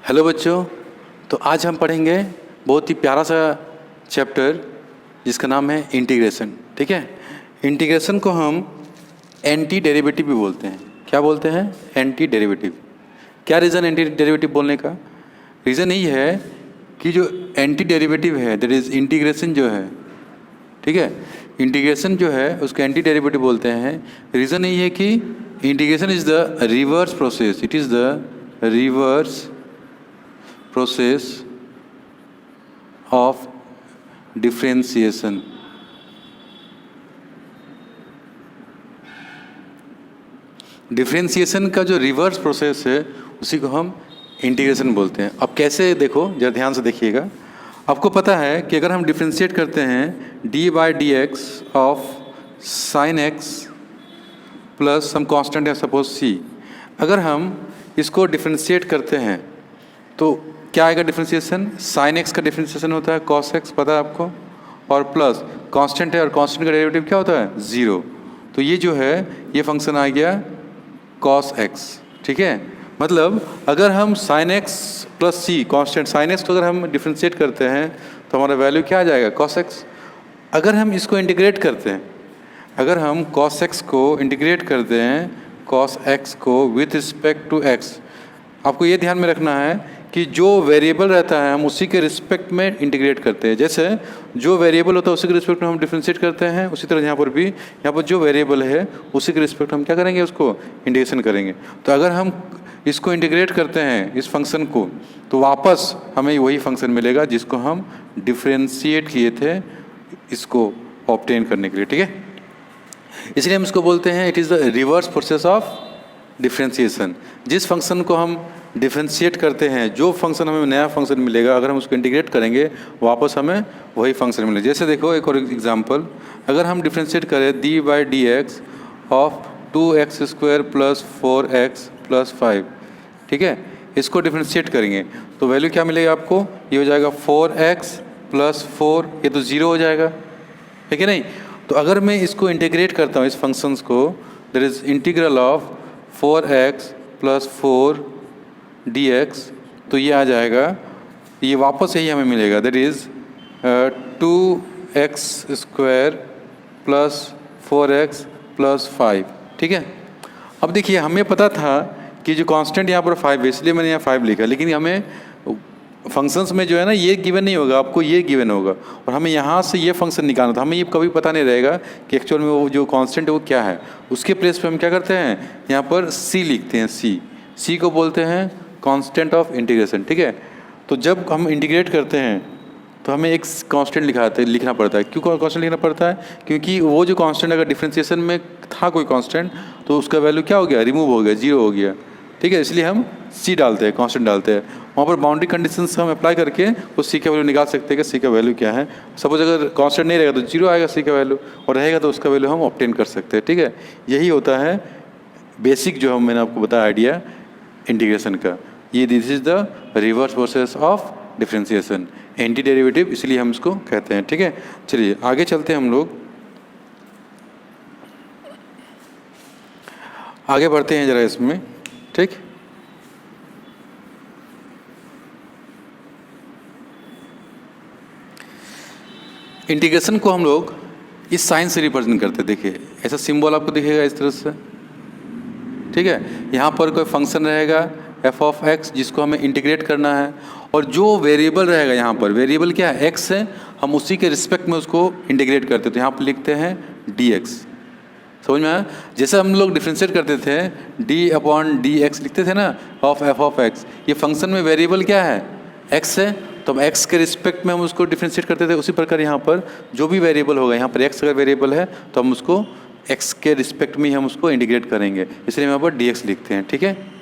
Hello बच्चों, तो आज हम पढ़ेंगे बहुत ही प्यारा सा चैप्टर जिसका नाम है इंटीग्रेशन। ठीक है, इंटीग्रेशन को हम एंटी डेरिवेटिव भी बोलते हैं। क्या बोलते हैं? Anti derivative. क्या रीज़न एंटी डेरिवेटिव बोलने का? रीज़न यही है कि जो एंटी डेरिवेटिव है दैट इज़ इंटीग्रेशन जो है, ठीक है, इंटीग्रेशन जो है उसको एंटी डेरिवेटिव बोलते हैं। रीज़न यही है कि integration is the reverse process, it is the reverse process of differentiation। Differentiation का जो रिवर्स प्रोसेस है उसी को हम इंटीग्रेशन बोलते हैं। अब कैसे, देखो जरा ध्यान से देखिएगा। आपको पता है कि अगर हम डिफ्रेंशिएट करते हैं d by d x of sine x plus some constant है सपोज सी, अगर हम इसको डिफ्रेंशिएट करते हैं तो क्या आएगा डिफ्रेंशिएशन? साइन एक्स का डिफ्रेंशिएशन होता है कॉस एक्स, पता है आपको, और प्लस कांस्टेंट है और कांस्टेंट का डेरिवेटिव क्या होता है? ज़ीरो। तो ये जो है ये फंक्शन आ गया कॉस एक्स। ठीक है, मतलब अगर हम साइन एक्स प्लस सी कांस्टेंट साइन एक्स को अगर हम डिफ्रेंशिएट करते हैं तो हमारा वैल्यू क्या आ जाएगा? Cos x. अगर हम इसको इंटीग्रेट करते हैं, अगर हम कॉस एक्स को इंटीग्रेट करते हैं कॉस एक्स को विथ रिस्पेक्ट टू एक्स, आपको ये ध्यान में रखना है कि जो वेरिएबल रहता है हम उसी के रिस्पेक्ट में इंटीग्रेट करते हैं। जैसे जो वेरिएबल होता है उसी के रिस्पेक्ट में हम डिफ्रेंशिएट करते हैं, उसी तरह यहाँ पर भी यहाँ पर जो वेरिएबल है उसी के रिस्पेक्ट हम क्या करेंगे? उसको इंटीग्रेशन करेंगे। तो अगर हम इसको इंटीग्रेट करते हैं इस फंक्शन को तो वापस हमें वही फंक्शन मिलेगा जिसको हम डिफ्रेंशिएट किए थे इसको ऑब्टेन करने के लिए। ठीक है, इसलिए हम इसको बोलते हैं it is the reverse process of differentiation. जिस फंक्शन को हम डिफ्रेंशिएट करते हैं, जो फंक्शन हमें नया फंक्शन मिलेगा, अगर हम उसको इंटीग्रेट करेंगे वापस हमें वही फंक्शन मिलेगा। जैसे देखो एक और एग्जांपल, अगर हम डिफ्रेंशिएट करें D by d x of 2x² plus 4x plus 5, ठीक है, इसको डिफ्रेंशिएट करेंगे तो वैल्यू क्या मिलेगा आपको? ये हो जाएगा 4x प्लस 4, ये तो ज़ीरो हो जाएगा, है कि नहीं? तो अगर मैं इसको इंटीग्रेट करता हूँ इस फंक्शंस को, that is integral of 4x plus 4 dx, तो ये आ जाएगा, ये वापस यही हमें मिलेगा, that is 2x² plus 4x plus 5। ठीक है, अब देखिए हमें पता था कि जो कांस्टेंट यहाँ पर 5 है इसलिए मैंने यहाँ 5 लिखा, लेकिन हमें फंक्शंस में जो है ना ये गिवन नहीं होगा, आपको ये गिवन होगा और हमें यहाँ से ये फंक्शन निकालना था। हमें ये कभी पता नहीं रहेगा कि एक्चुअल में वो जो कांस्टेंट है वो क्या है। उसके प्लेस पे हम क्या करते हैं, यहाँ पर सी लिखते हैं। सी को बोलते हैं कांस्टेंट ऑफ इंटीग्रेशन। ठीक है, तो जब हम इंटीग्रेट करते हैं तो हमें एक कांस्टेंट लिखना पड़ता है। क्यों कांस्टेंट लिखना पड़ता है? क्योंकि वो जो कांस्टेंट अगर डिफ्रेंशिएशन में था कोई कांस्टेंट तो उसका वैल्यू क्या हो गया? रिमूव हो गया, ज़ीरो हो गया। ठीक है, इसलिए हम सी डालते हैं, कांस्टेंट डालते हैं। वहाँ पर बाउंड्री कंडीशंस हम अप्लाई करके उस सी का वैल्यू निकाल सकते हैं कि सी का वैल्यू क्या है। सपोज अगर कांस्टेंट नहीं रहेगा तो जीरो आएगा सी का वैल्यू, और रहेगा तो उसका वैल्यू हम ऑब्टेन कर सकते हैं। ठीक है, यही होता है बेसिक जो मैंने आपको बताया आइडिया इंटीग्रेशन का। ये this is the reverse process of differentiation, anti derivative इसलिए हम इसको कहते हैं। ठीक है, चलिए आगे चलते हैं, हम लोग आगे बढ़ते हैं जरा इसमें। ठीक, इंटीग्रेशन को हम लोग इस साइन से रिप्रेजेंट करते हैं। देखिए ऐसा सिंबल आपको दिखेगा इस तरह से। ठीक है, यहाँ पर कोई फंक्शन रहेगा f ऑफ x जिसको हमें इंटीग्रेट करना है, और जो वेरिएबल रहेगा यहाँ पर, वेरिएबल क्या है? x है, हम उसी के रिस्पेक्ट में उसको इंटीग्रेट करते हैं। तो यहाँ पर लिखते हैं dx। समझ में आया? जैसे हम लोग डिफ्रेंशिएट करते थे d/dx लिखते थे ना ऑफ f ऑफ x, ये फंक्शन में वेरिएबल क्या है? x है, तो हम x के रिस्पेक्ट में हम उसको डिफ्रेंशिएट करते थे। उसी प्रकार यहाँ पर जो भी वेरिएबल होगा, यहाँ पर x अगर वेरिएबल है तो हम उसको x के रिस्पेक्ट में ही हम उसको इंटीग्रेट करेंगे, इसलिए हम यहाँ पर dx लिखते हैं। ठीक है,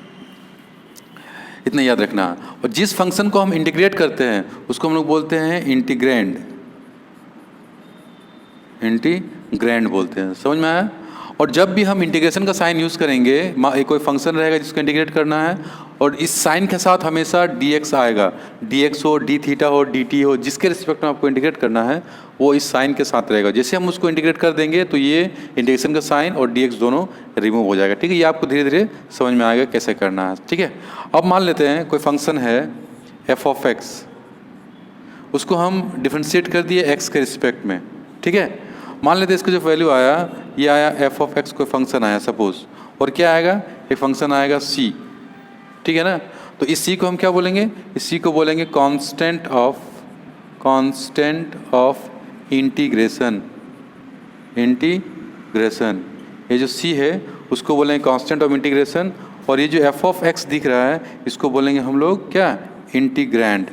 इतना याद रखना। और जिस फंक्शन को हम इंटीग्रेट करते हैं उसको हम लोग बोलते हैं इंटीग्रैंड बोलते हैं। समझ में आया? और जब भी हम इंटीग्रेशन का साइन यूज़ करेंगे, एक कोई फंक्शन रहेगा जिसको इंटीग्रेट करना है और इस साइन के साथ हमेशा dx आएगा, dx हो, d थीटा हो, dt हो, जिसके रिस्पेक्ट में आपको इंटीग्रेट करना है वो इस साइन के साथ रहेगा। जैसे हम उसको इंटीग्रेट कर देंगे तो ये इंटीग्रेशन का साइन और dx दोनों रिमूव हो जाएगा। ठीक है, ये आपको धीरे धीरे समझ में आएगा कैसे करना है। ठीक है, अब मान लेते हैं कोई फंक्शन है f ऑफ x, उसको हम डिफ्रेंशिएट कर दिए x के रिस्पेक्ट में। ठीक है, मान लेते हैं इसका जो वैल्यू आया, ये आया f ऑफ x कोई फंक्शन आया सपोज, और क्या आएगा, एक फंक्शन आएगा c। ठीक है ना, तो इस c को हम क्या बोलेंगे, इस c को बोलेंगे कांस्टेंट ऑफ इंटीग्रेशन। ये जो c है उसको बोलेंगे कांस्टेंट ऑफ इंटीग्रेशन, और ये जो f ऑफ x दिख रहा है इसको बोलेंगे हम लोग क्या, इंटीग्रैंड।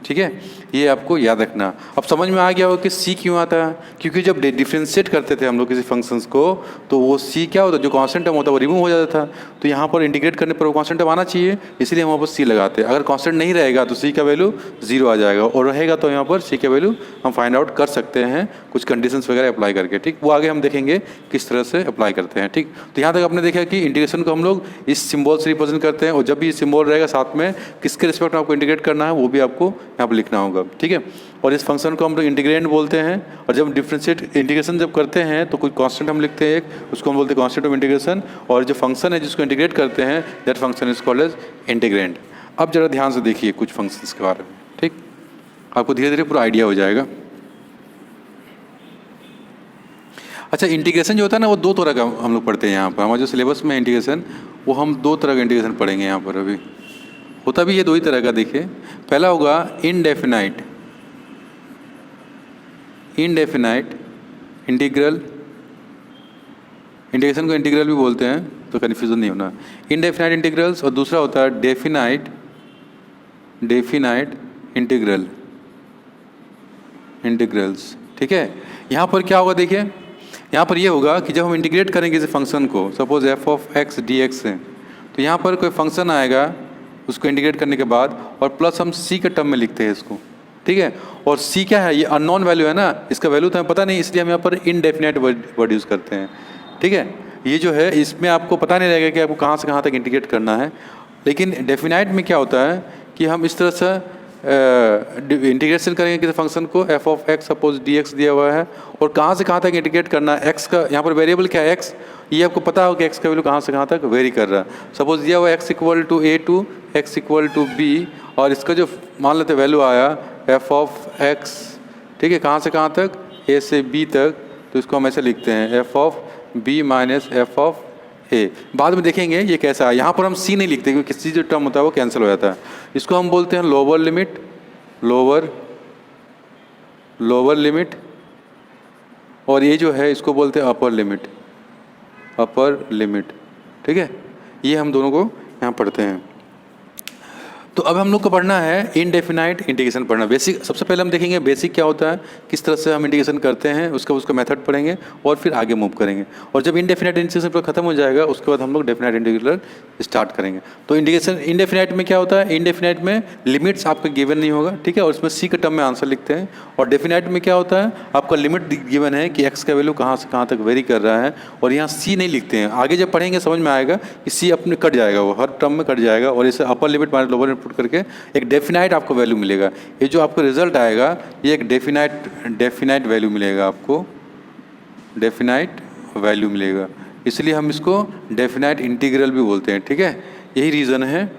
ठीक है, ये आपको याद रखना। अब समझ में आ गया हो कि c क्यों आता है, क्योंकि जब डिफ्रेंशिएट करते थे हम लोग किसी फंक्शंस को तो वो c क्या होता है, जो कांस्टेंट टर्म होता है वो रिमूव हो जाता था। तो यहाँ पर इंटीग्रेट करने पर वो कांस्टेंट टर्म आना चाहिए, इसलिए हम वहाँ पर c लगाते हैं। अगर कांस्टेंट नहीं रहेगा तो c का वैल्यू 0 आ जाएगा, और रहेगा तो यहाँ पर c का वैल्यू हम फाइंड आउट कर सकते हैं कुछ कंडीशंस वगैरह अप्लाई करके। ठीक, वो आगे हम देखेंगे किस तरह से अप्लाई करते हैं। ठीक, तो यहाँ तक आपने देखा कि इंटीग्रेशन को हम लोग इस सिम्बॉल से रिप्रेजेंट करते हैं, और जब भी सिम्बॉल रहेगा साथ में किसके रिस्पेक्ट में आपको इंटीग्रेट करना है वो भी आपको यहाँ पर लिखना होगा। ठीक है, और इस फंक्शन को हम लोग इंटीग्रेंड बोलते हैं, और जब डिफरेंशिएट इंटीग्रेशन जब करते हैं तो कोई कांस्टेंट हम लिखते हैं एक, उसको हम बोलते हैं कांस्टेंट ऑफ इंटीग्रेशन, और जो फंक्शन है जिसको इंटीग्रेट करते हैं that function is called as integrand. अब जरा ध्यान से देखिए कुछ फंक्शंस के बारे में। ठीक, आपको धीरे धीरे पूरा आइडिया हो जाएगा। अच्छा, इंटीग्रेशन जो होता है ना वो दो तरह का हम लोग पढ़ते हैं यहाँ पर, हमारे जो सिलेबस में इंटीग्रेशन, वो हम दो तरह का इंटीग्रेशन पढ़ेंगे यहाँ पर। अभी होता भी ये दो ही तरह का। देखिए, पहला होगा इनडेफिनाइट इंटीग्रल, इंटीग्रेशन को इंटीग्रल भी बोलते हैं तो कन्फ्यूजन नहीं होना, इनडेफिनाइट इंटीग्रल्स, और दूसरा होता है डेफिनाइट इंटीग्रल्स। ठीक है, यहाँ पर क्या होगा, देखिए यहाँ पर ये होगा कि जब हम इंटीग्रेट करेंगे किसी फंक्शन को, suppose f of x dx है, तो यहाँ पर कोई फंक्शन आएगा उसको इंटीग्रेट करने के बाद, और प्लस हम c के टर्म में लिखते हैं इसको। ठीक है, और c क्या है, ये अननोन वैल्यू है ना, इसका वैल्यू तो हमें पता नहीं, इसलिए हम यहाँ पर इनडेफिनाइट वर्ड यूज़ करते हैं। ठीक है, ये जो है इसमें आपको पता नहीं रहेगा कि आपको कहाँ से कहाँ तक इंटीग्रेट करना है, लेकिन डेफिनाइट में क्या होता है कि हम इस तरह से इंटीग्रेशन करेंगे किसी फंक्शन को, f of x suppose dx दिया हुआ है, और कहाँ से कहाँ तक इंटीग्रेट करना है, x का यहाँ पर वेरिएबल क्या है x, ये आपको पता हो कि x का वैल्यू कहाँ से कहाँ तक वेरी कर रहा है। सपोज दिया हुआ x equal to a to x equal to b, और इसका जो मान लेते वैल्यू आया f ऑफ x, ठीक है, कहाँ से कहाँ तक, a से b तक, तो इसको हम ऐसे लिखते हैं f of b minus f of a। बाद में देखेंगे ये कैसा है, यहाँ पर हम c नहीं लिखते क्योंकि किसी जो टर्म होता है वो कैंसिल हो जाता है। इसको हम बोलते हैं लोअर लिमिट, और ये जो है इसको बोलते हैं अपर लिमिट। ठीक है, ये हम दोनों को यहाँ पढ़ते हैं। तो अब हम लोग को पढ़ना है इनडेफिनाइट इंटीग्रेशन पढ़ना। बेसिक, सबसे पहले हम देखेंगे बेसिक क्या होता है, किस तरह से हम इंटीग्रेशन करते हैं, उसका मेथड पढ़ेंगे और फिर आगे मूव करेंगे। और जब इनडेफिनाइट इंटीग्रेशन पर खत्म हो जाएगा उसके बाद हम लोग डेफिनाइट इंटीग्रल स्टार्ट करेंगे। तो इंटीग्रेशन इनडेफिनाइट में क्या होता है, इनडेफिनाइट में लिमिट्स आपका गिवन नहीं होगा, ठीक है, और उसमें सी के टर्म में आंसर लिखते हैं। और डेफिनाइट में क्या होता है, आपका लिमिट गिवन है कि एक्स का वैल्यू कहाँ से कहाँ तक वेरी कर रहा है, और यहाँ सी नहीं लिखते हैं। आगे जब पढ़ेंगे समझ में आएगा कि सी अपने कट जाएगा, वो हर टर्म में कट जाएगा, और इसे upper limit minus lower limit put करके एक डेफिनाइट आपको वैल्यू मिलेगा। ये जो आपको रिजल्ट आएगा ये एक डेफिनाइट वैल्यू मिलेगा, आपको डेफिनाइट वैल्यू मिलेगा, इसलिए हम इसको डेफिनाइट इंटीग्रल भी बोलते हैं। ठीक है, यही रीज़न है।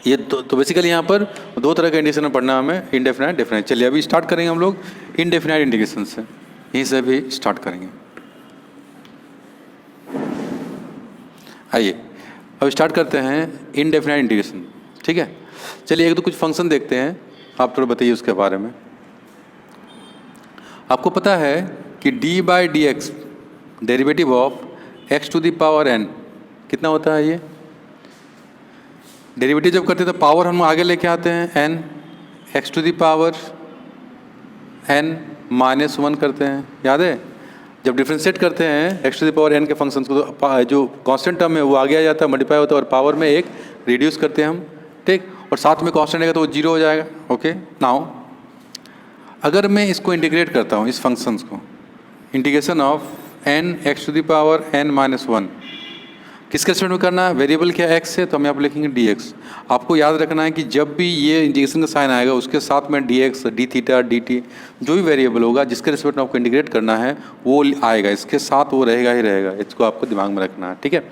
ये तो बेसिकली यहाँ पर दो तरह का इंटीग्रेशन पढ़ना हमें, इनडेफिनाइट डेफिनाइट। चलिए अभी स्टार्ट करेंगे हम लोग इनडेफिनाइट इंटीग्रेशन से, यहीं से भी स्टार्ट करेंगे। आइए अब स्टार्ट करते हैं इनडेफिनाइट इंटीग्रेशन। ठीक है, चलिए एक दो कुछ फंक्शन देखते हैं, आप थोड़ा बताइए उसके बारे में। आपको पता है कि d by d x derivative of x to the power n कितना होता है। ये डेरिवेटिव जब करते हैं तो पावर हम आगे लेके आते हैं n, x to the power n minus 1 करते हैं, याद है। जब डिफ्रेंशिएट करते हैं x to the power n के फंक्शन को तो जो कांस्टेंट टर्म है वो आगे आ जाता है, मल्टीप्लाई होता है, और पावर में एक रिड्यूस करते हैं हम, ठीक, और साथ में कांस्टेंट रहेगा तो वो 0 हो जाएगा। ओके, नाउ अगर मैं इसको इंटीग्रेट करता हूँ इस फंक्शंस को, integration of n x to the power n minus one, किसके रिस्पेक्ट में करना है? वेरिएबल क्या एक्स है, तो हम यहाँ पर लिखेंगे डी एक्स। आपको याद रखना है कि जब भी ये इंटीग्रेशन का साइन आएगा उसके साथ में D x, D theta, D T, जो भी वेरिएबल होगा जिसके रिस्पेक्ट में आपको इंटीग्रेट करना है वो आएगा, इसके साथ वो रहेगा ही रहेगा। इसको आपको दिमाग में रखना है, ठीक है।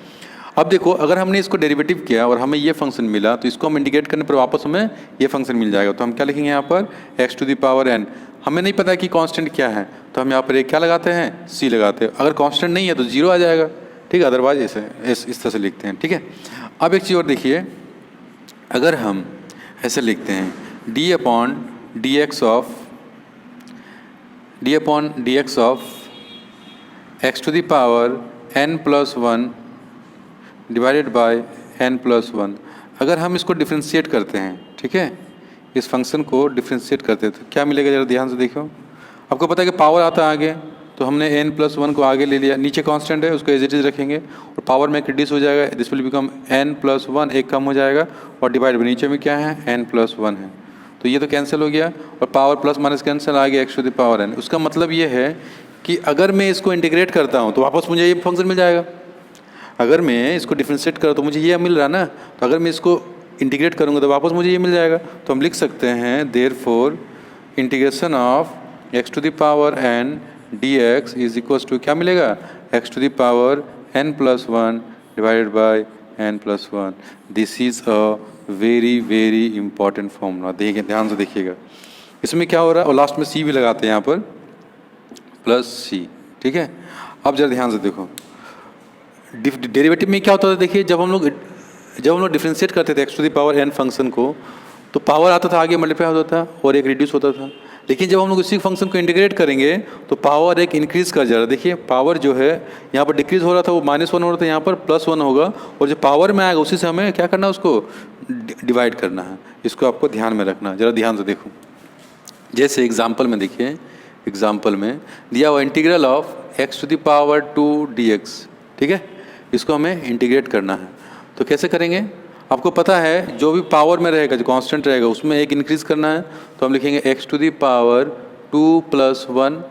अब देखो, अगर हमने इसको डेरिवेटिव किया और हमें ये फंक्शन मिला तो इसको हम इंटीग्रेट करने पर वापस हमें ये फंक्शन मिल जाएगा। तो हम क्या लिखेंगे यहाँ पर? X to the power n. हमें नहीं पता कि कांस्टेंट क्या है, तो हम यहाँ पर एक क्या लगाते हैं? सी लगाते हैं। अगर कांस्टेंट नहीं है तो जीरो आ जाएगा, ठीक है। अदरवाइज इस तरह से लिखते हैं, ठीक है। अब एक चीज़ और देखिए, अगर हम ऐसे लिखते हैं d upon d x of x to the power n plus one divided by n plus one, अगर हम इसको डिफ्रेंशिएट करते हैं, ठीक है, इस फंक्शन को डिफ्रेंशिएट करते हैं तो क्या मिलेगा? ज़रा ध्यान से देखो। आपको पता है कि पावर आता है आगे, तो हमने एन प्लस वन को आगे ले लिया, नीचे कांस्टेंट है उसको एज इट इज रखेंगे और पावर में रिड्यूस हो जाएगा, this will become an plus one, एक कम हो जाएगा और डिवाइड में नीचे में क्या है? एन प्लस वन है, तो ये तो कैंसिल हो गया और पावर प्लस माइनस कैंसिल आ गया x to the power n. उसका मतलब ये है कि अगर मैं इसको इंटीग्रेट करता हूँ तो वापस मुझे ये फंक्शन मिल जाएगा। अगर मैं इसको डिफ्रेंशिएट करूँ तो मुझे ये मिल रहा ना, तो अगर मैं इसको इंटीग्रेट करूँगा तो वापस मुझे ये मिल जाएगा। तो हम लिख सकते हैं therefore integration of x to the power n d x is equals to क्या मिलेगा? X to the power n plus one divided by n plus one. This is a very very important formula. देखिए, ध्यान से देखिएगा, इसमें क्या हो रहा है, और लास्ट में सी भी लगाते हैं यहाँ पर, प्लस सी, ठीक है। अब जरा ध्यान से देखो, डेरिवेटिव में क्या होता था? देखिए, जब हम लोग डिफ्रेंशिएट करते थे x to the power n function को, तो पावर आता था आगे मल्टीप्लाई होता था और एक रिड्यूस होता था। लेकिन जब हम लोग इसी फंक्शन को इंटीग्रेट करेंगे तो पावर एक इंक्रीज कर जा रहा है। देखिए, पावर जो है यहाँ पर डिक्रीज हो रहा था, वो माइनस वन हो रहा था, यहाँ पर प्लस वन होगा, और जो पावर में आएगा उसी से हमें क्या करना है? उसको डिवाइड करना है। इसको आपको ध्यान में रखना है। ज़रा ध्यान से देखो, जैसे एग्जाम्पल में देखिए, एग्जाम्पल में दिया हुआ integral of x to the power two d x, ठीक है, इसको हमें इंटीग्रेट करना है। तो कैसे करेंगे? आपको पता है जो भी पावर में रहेगा, जो कांस्टेंट रहेगा, उसमें एक इंक्रीज करना है, तो हम लिखेंगे x to the power two plus one.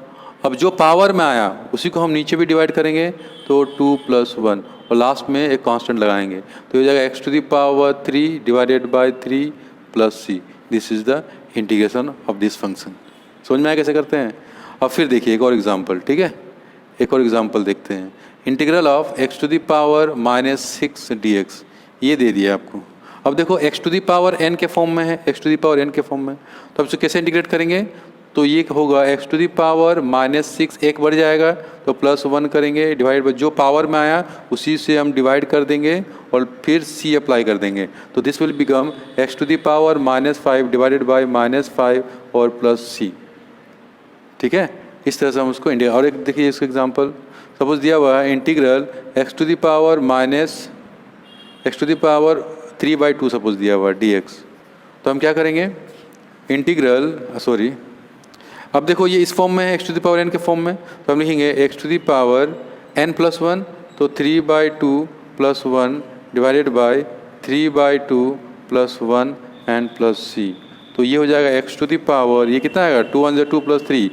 अब जो पावर में आया उसी को हम नीचे भी डिवाइड करेंगे, तो टू प्लस वन, और लास्ट में एक कांस्टेंट लगाएंगे, तो ये हो जाएगा x to the power three divided by three plus c. This is the integration of this function. समझ में आया कैसे करते हैं? अब फिर देखिए एक और एग्जाम्पल, ठीक है, एक और एग्जाम्पल देखते हैं। Integral of x to the power minus six d x, ये दे दिया आपको। अब देखो, x to the power n के फॉर्म में है, x to the power n के फॉर्म में, तो अब इसे कैसे इंटीग्रेट करेंगे? तो ये होगा x to the power minus six, एक बढ़ जाएगा तो प्लस वन करेंगे, डिवाइड बाई जो पावर में आया उसी से हम डिवाइड कर देंगे और फिर सी अप्लाई कर देंगे, तो this will become x to the power minus five divided by minus five और प्लस सी, ठीक है। इस तरह से हम उसको इंटीग्रेट। और एक देखिए इसका एग्जाम्पल, सपोज दिया हुआ है integral x to the power minus x to the power three by two suppose दिया हुआ डी एक्स, तो हम क्या करेंगे? इंटीग्रल अब देखो ये इस फॉर्म में है, x to the power n के फॉर्म में, तो हम लिखेंगे x to the power n plus one, तो three by two plus one divided by three by two plus one and plus सी, तो ये हो जाएगा एक्स टू द पावर, ये कितना आएगा? टू वन जो two plus three,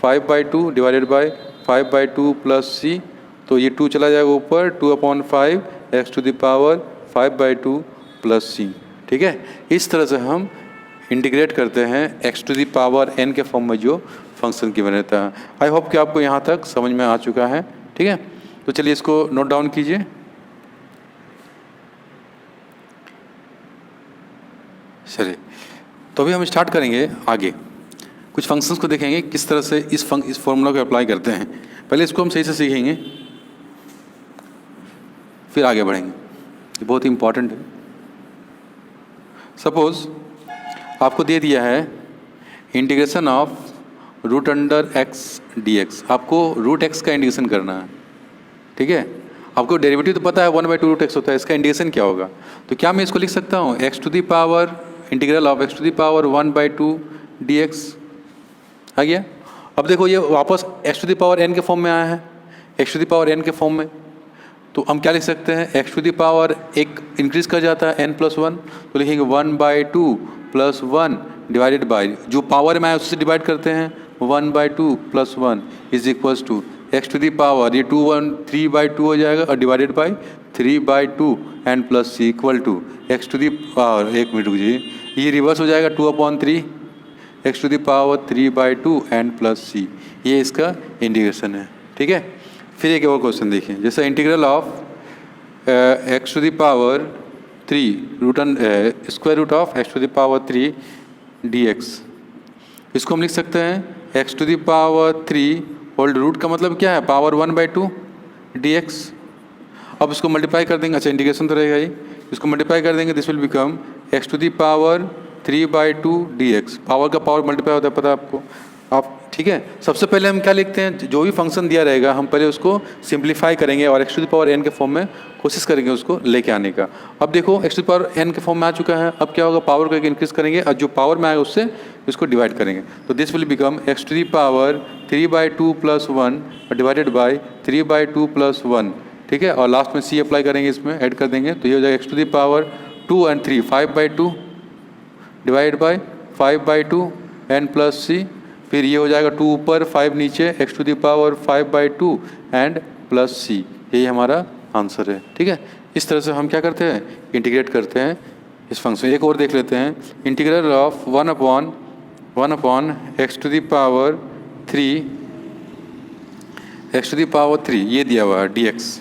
five by two divided by five by two plus सी, तो ये टू चला जाएगा ऊपर, two upon five x to the power five by two plus सी, ठीक है। इस तरह से हम इंटीग्रेट करते हैं x to the power n के फॉर्म में जो फंक्शन की बनता है। आई होप कि आपको यहाँ तक समझ में आ चुका है, ठीक है। तो चलिए इसको नोट डाउन कीजिए। चलिए, तो अभी हम स्टार्ट करेंगे आगे, कुछ फंक्शंस को देखेंगे किस तरह से इस फॉर्मूला को अप्लाई करते हैं। पहले इसको हम सही से सीखेंगे, फिर आगे बढ़ेंगे, ये बहुत इंपॉर्टेंट है। सपोज आपको दे दिया है integration of root under x d x, आपको रूट एक्स का इंटीग्रेशन करना है, ठीक है। आपको डेरिवेटिव तो पता है, one by two root x होता है, इसका इंटीग्रेशन क्या होगा? तो क्या मैं इसको लिख सकता हूँ x to the power integral of x to the power one by two d x, आ गया। अब देखो ये वापस x to the power n के फॉर्म में आया है, x to the power n के फॉर्म में, तो हम क्या लिख सकते हैं? एक्स टू द पावर एक इंक्रीज कर जाता है एन प्लस वन, तो लिखेंगे one by two plus one divided by जो पावर में आया उससे डिवाइड करते हैं, one by two plus one is equals to x to the power ये 3/2 हो जाएगा और divided by 3/2 n plus C equal to x to the power, एक मिनट रुकिए, ये रिवर्स हो जाएगा 2/3 x to the power 3/2 n plus सी। ये इसका इंटीग्रेशन है, ठीक है। फिर एक और क्वेश्चन देखिए, जैसे integral of x to the power 3 square root of x to the power 3 dx, इसको हम लिख सकते हैं x to the power 3 whole root का मतलब क्या है, पावर 1/2 dx। अब इसको मल्टीप्लाई कर देंगे, अच्छा इंटीग्रेशन तो रहेगा ही, इसको मल्टीप्लाई कर देंगे, this will become x to the power 3/2 dx। Power का पावर मल्टीप्लाई होता है, पता है आपको आप, ठीक है। सबसे पहले हम क्या लिखते हैं, जो भी फंक्शन दिया रहेगा हम पहले उसको सिंप्लीफाई करेंगे और x to the power n के फॉर्म में कोशिश करेंगे उसको लेके आने का। अब देखो x to the power n के फॉर्म में आ चुका है, अब क्या होगा, पावर को एक इंक्रीज करेंगे और जो पावर में आएगा उससे इसको डिवाइड करेंगे, तो this will become x to the power 3/2 + 1 divided by 3/2 + 1, ठीक है। और लास्ट में c अप्लाई करेंगे, इसमें ऐड कर देंगे, तो ये हो जाएगा एक्स टू द पावर 2 और 3 5/2 divide by 5/2 n plus C, फिर ये हो जाएगा 2 ऊपर 5 नीचे, x to the power 5/2 and plus C. यही हमारा आंसर है, ठीक है। इस तरह से हम क्या करते हैं, इंटीग्रेट करते हैं इस फंक्शन। एक और देख लेते हैं, integral of 1/1 x to the power 3 x to the power 3 ये दिया हुआ है dx।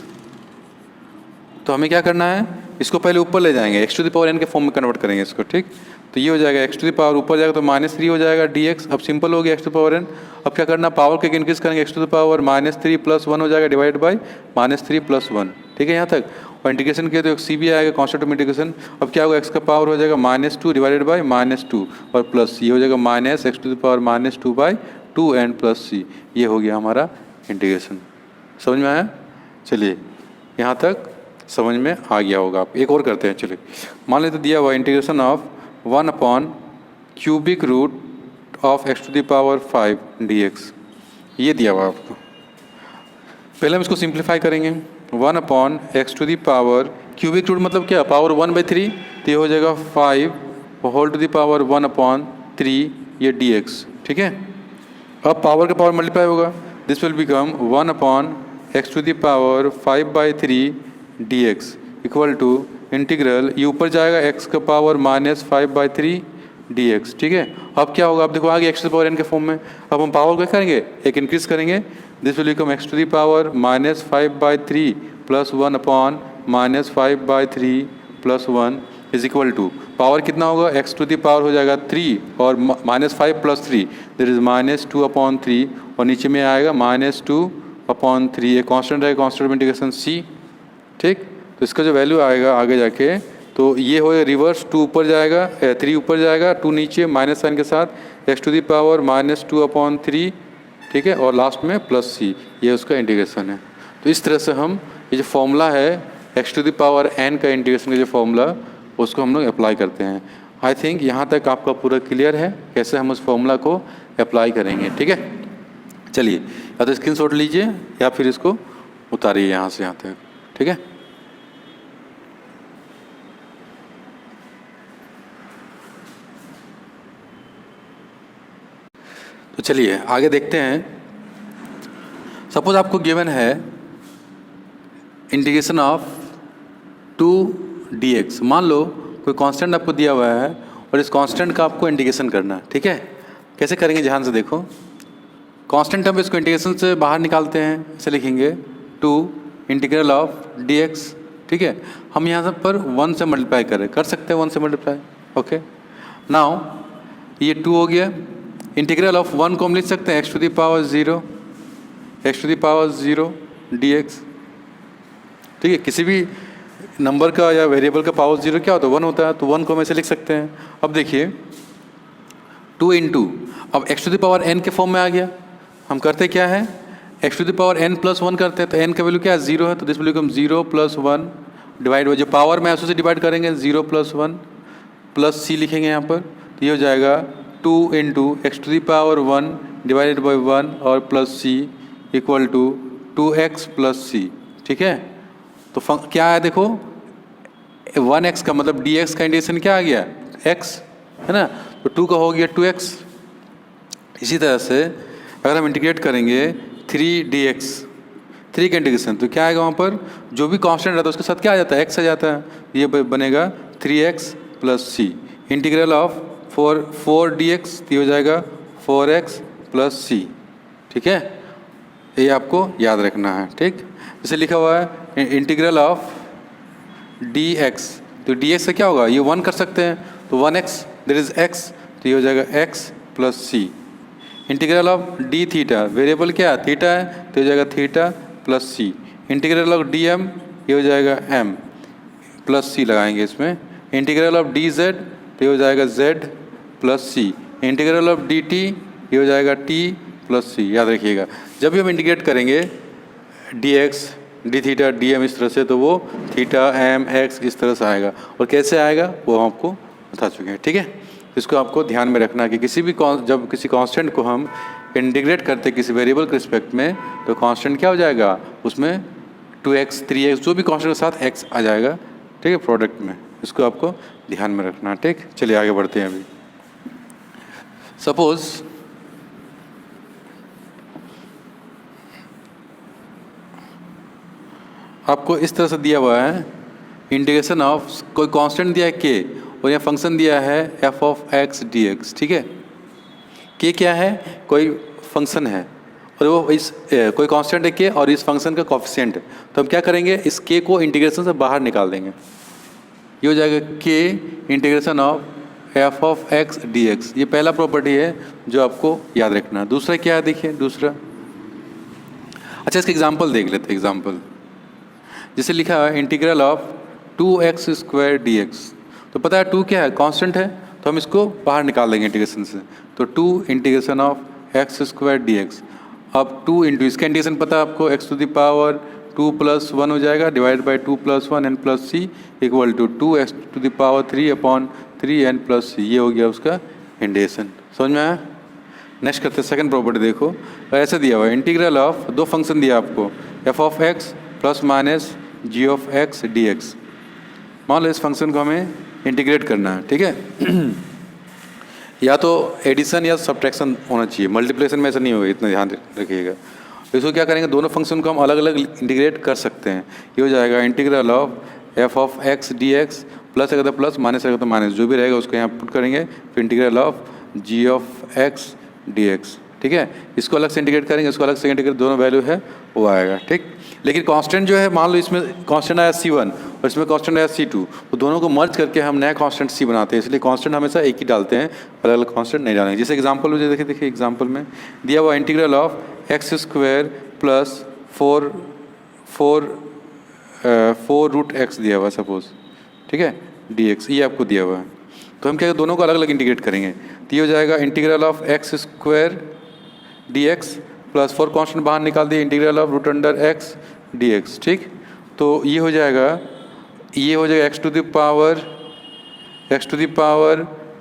तो हमें क्या करना है, इसको पहले ऊपर ले जाएंगे, x to the power n के फॉर्म में कन्वर्ट करेंगे इसको, ठीक। तो ये हो जाएगा एक्स टू दी पावर ऊपर जाएगा तो -3 हो जाएगा dx। अब सिंपल हो गया एक्स टू पावर n। अब क्या करना, पावर को इंक्रीज करेंगे, एक्स टू दी पावर -3 + 1 हो जाएगा डिवाइड बाई -3 + 1, ठीक है यहाँ तक। और इंटीग्रेशन किया तो एक सी भी आएगा, कॉन्स्टेंट ऑफ इंटीग्रेशन। अब क्या होगा, एक्स का पावर हो जाएगा -2 डिवाइडेड बाई -2 और प्लस ये हो जाएगा minus x to the power -2/2 and plus सी। ये हो गया हमारा इंटीग्रेशन। समझ में आया? चलिए यहाँ तक समझ में आ गया होगा। आप एक और करते हैं, चलिए मान लेते दिया हुआ integration of 1/³ root of x to the power 5 dx, ये दिया हुआ आपको। पहले हम इसको सिंप्लीफाई करेंगे, 1/x to the power cubic root मतलब क्या, पावर 1/3, तो ये हो जाएगा 5 होल टू दी पावर 1/3 ये dx, ठीक है। अब पावर का पावर मल्टीप्लाई होगा, this will become 1/x to the power 5/3 dx equal to integral, ये ऊपर जाएगा x का पावर -5/3 dx, ठीक है। अब क्या होगा, अब देखो आगे x to the power n के फॉर्म में, अब हम पावर क्या करेंगे, एक इंक्रीज करेंगे, this will become x to the power -5/3 + 1/-5/3 + 1 is equal to power कितना होगा, x टू द पावर हो जाएगा 3 और -5 + 3 दैट इज -2/3 और नीचे में आएगा -2/3, ये कॉन्स्टेंट है, कॉन्स्टेंट इंटीग्रेशन c, ठीक। तो इसका जो वैल्यू आएगा आगे जाके, तो ये हो रिवर्स, 2 ऊपर जाएगा 3 ऊपर जाएगा, 2 नीचे माइनस साइन के साथ एक्स टू दी पावर -2/3, ठीक है, और लास्ट में प्लस सी, ये उसका इंटीग्रेशन है। तो इस तरह से हम ये जो फॉर्मूला है x to the power n का इंटीग्रेशन का जो फॉर्मूला, उसको हम लोग अप्लाई करते हैं। आई थिंक यहाँ तक आपका पूरा क्लियर है कैसे हम उस फॉर्मूला को अप्लाई करेंगे, ठीक है। चलिए या तो स्क्रीनशॉट लीजिए या फिर इसको उतारिए यहाँ से यहाँ तक, ठीक है। तो चलिए आगे देखते हैं। सपोज आपको गिवन है इंटीग्रेशन ऑफ 2 dx, मान लो कोई कांस्टेंट आपको दिया हुआ है और इस कांस्टेंट का आपको इंटीग्रेशन करना है, ठीक है। कैसे करेंगे, ध्यान से देखो, कांस्टेंट हम इसको इंटीग्रेशन से बाहर निकालते हैं, इसे लिखेंगे 2 इंटीग्रल ऑफ dx, ठीक है। हम यहाँ पर 1 से मल्टीप्लाई कर सकते हैं, 1 से मल्टीप्लाई, ओके। नाउ ये 2 हो गया, इंटीग्रल ऑफ 1 को हम लिख सकते हैं x to the power 0 dx, ठीक है। किसी भी नंबर का या वेरिएबल का पावर 0 क्या होता है, 1 होता है, तो 1 को हम ऐसे लिख सकते हैं। अब देखिए 2 × अब x to the power n के फॉर्म में आ गया। हम करते क्या है, x to the power n + 1 करते हैं, तो n का वैल्यू क्या है, 0 है, तो this will become 0 + 1 divide by जो पावर में है उसे डिवाइड करेंगे, 0 + 1 प्लस c लिखेंगे यहाँ पर, तो ये हो जाएगा 2 × x to the power 1 divided by 1 और plus c equal to 2x + c, ठीक है। तो क्या है देखो, 1x का मतलब dx का इंटीग्रेशन क्या आ गया, x है ना, तो 2 का हो गया 2x। इसी तरह से अगर हम इंटीग्रेट करेंगे 3dx, 3 का इंटीग्रेशन, तो क्या आएगा वहाँ पर जो भी कांस्टेंट रहता है उसके साथ क्या आ जाता है, x आ जाता है, ये बनेगा 3x plus c. Integral of 4dx ये हो जाएगा 4x प्लस सी। ठीक है, ये आपको याद रखना है। ठीक, जैसे लिखा हुआ है इंटीग्रल ऑफ dx, तो dx से क्या होगा, ये 1 कर सकते हैं, तो 1x देयर इज x, तो ये हो जाएगा x plus c. Integral of d theta, variable क्या है थीटा है, तो हो जाएगा theta plus c. Integral of d m ये हो जाएगा m प्लस सी लगाएंगे इसमें। इंटीग्रल ऑफ डी जेड तो ये हो जाएगा z plus c. Integral of d t ये हो जाएगा t प्लस सी। याद रखिएगा जब भी हम इंटीग्रेट करेंगे dx d theta d m इस तरह से, तो वो थीटा एम एक्स इस तरह से आएगा, और कैसे आएगा वो हम आपको बता चुके हैं। ठीक है, तो इसको आपको ध्यान में रखना कि किसी भी जब किसी कांस्टेंट को हम इंटीग्रेट करते किसी वेरिएबल के रिस्पेक्ट में, तो कांस्टेंट क्या हो जाएगा उसमें 2x 3x जो भी कांस्टेंट के साथ x आ जाएगा। ठीक है, प्रोडक्ट में, इसको आपको ध्यान में रखना। ठीक, चलिए आगे बढ़ते हैं। अभी सपोज आपको इस तरह से दिया हुआ है इंटीग्रेशन ऑफ कोई कांस्टेंट दिया है k, और यहाँ फंक्शन दिया है f ऑफ x dx। ठीक है, k क्या है, कोई फंक्शन है और वो इस कोई कांस्टेंट है k और इस फंक्शन का कोफिशिएंट है, तो हम क्या करेंगे इस k को इंटीग्रेशन से बाहर निकाल देंगे। ये हो जाएगा k integration of f of x dx। ये पहला प्रॉपर्टी है जो आपको याद रखना है। दूसरा क्या है, देखिए दूसरा, अच्छा इसका एग्जाम्पल देख लेते हैं। एग्जाम्पल जैसे लिखा है integral of 2x square dx, तो पता है 2 क्या है, कांस्टेंट है, तो हम इसको बाहर निकाल देंगे इंटीग्रेशन से, तो 2 integration of x square dx। अब 2 इंटू इसका इंटीग्रेशन पता है आपको, x to the power 2 plus 1 हो जाएगा divide by 2 plus 1 n plus C equal to 2x to the power 3 upon 3 n plus सी। ये हो गया उसका इंटीग्रेशन। समझ में आया? नेक्स्ट करते हैं सेकंड प्रॉपर्टी। देखो ऐसे दिया हुआ है इंटीग्रल ऑफ, दो फंक्शन दिया आपको, f of x plus minus g of x dx। मान लो इस फंक्शन को हमें इंटीग्रेट करना है। ठीक है, या तो एडिशन या सब्ट्रैक्शन होना चाहिए, मल्टीप्लिकेशन में ऐसा नहीं होगा, इतना ध्यान रखिएगा। इसको क्या करेंगे, दोनों फंक्शन को हम अलग अलग इंटीग्रेट कर सकते हैं। ये हो जाएगा integral of f of x dx, plus अगर तो प्लस माइनस अगर तो माइनस, जो भी रहेगा उसको यहाँ पुट करेंगे, फिर integral of g of x dx। ठीक है, इसको अलग से इंटीग्रेट करेंगे, इसको अलग से इंटीग्रेट, दोनों वैल्यू है वो आएगा। ठीक, लेकिन कांस्टेंट जो है, मान लो इसमें कांस्टेंट आया c1 और इसमें कांस्टेंट आया c2, तो दोनों को मर्ज करके हम नया कांस्टेंट c बनाते हैं, इसलिए कांस्टेंट हमेशा एक ही डालते हैं, अलग अलग कांस्टेंट नहीं डालेंगे। जैसे एग्जांपल में देखिए एग्जांपल में दिया हुआ integral of x square plus 4 root x दिया हुआ सपोज। ठीक है, dx ये आपको दिया हुआ है, तो हम क्या दोनों को अलग अलग इंटीग्रेट करेंगे, तो ये हो जाएगा integral of x square dx plus 4 constant बाहर निकाल दिए, integral of root under x dx। ठीक, तो ये हो जाएगा x to the power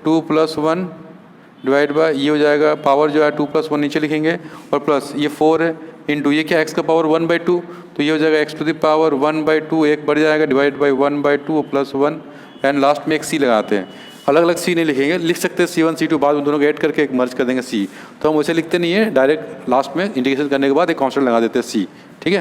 2 plus 1 divide by, ये हो जाएगा पावर जो है 2 प्लस 1 नीचे लिखेंगे, और प्लस ये 4 है इंटू ये क्या x का पावर 1/2, तो ये हो जाएगा x टू द पावर 1/2, एक बढ़ जाएगा divide by 1/2 plus 1, and last में एक c लगाते हैं। अलग अलग c नहीं लिखेंगे, लिख सकते हैं c1 c2, बाद में दोनों को ऐड करके एक मर्ज कर देंगे c, तो हम वैसे लिखते नहीं है, डायरेक्ट लास्ट में इंटीग्रेशन करने के बाद एक कांस्टेंट लगा देते हैं c। ठीक है,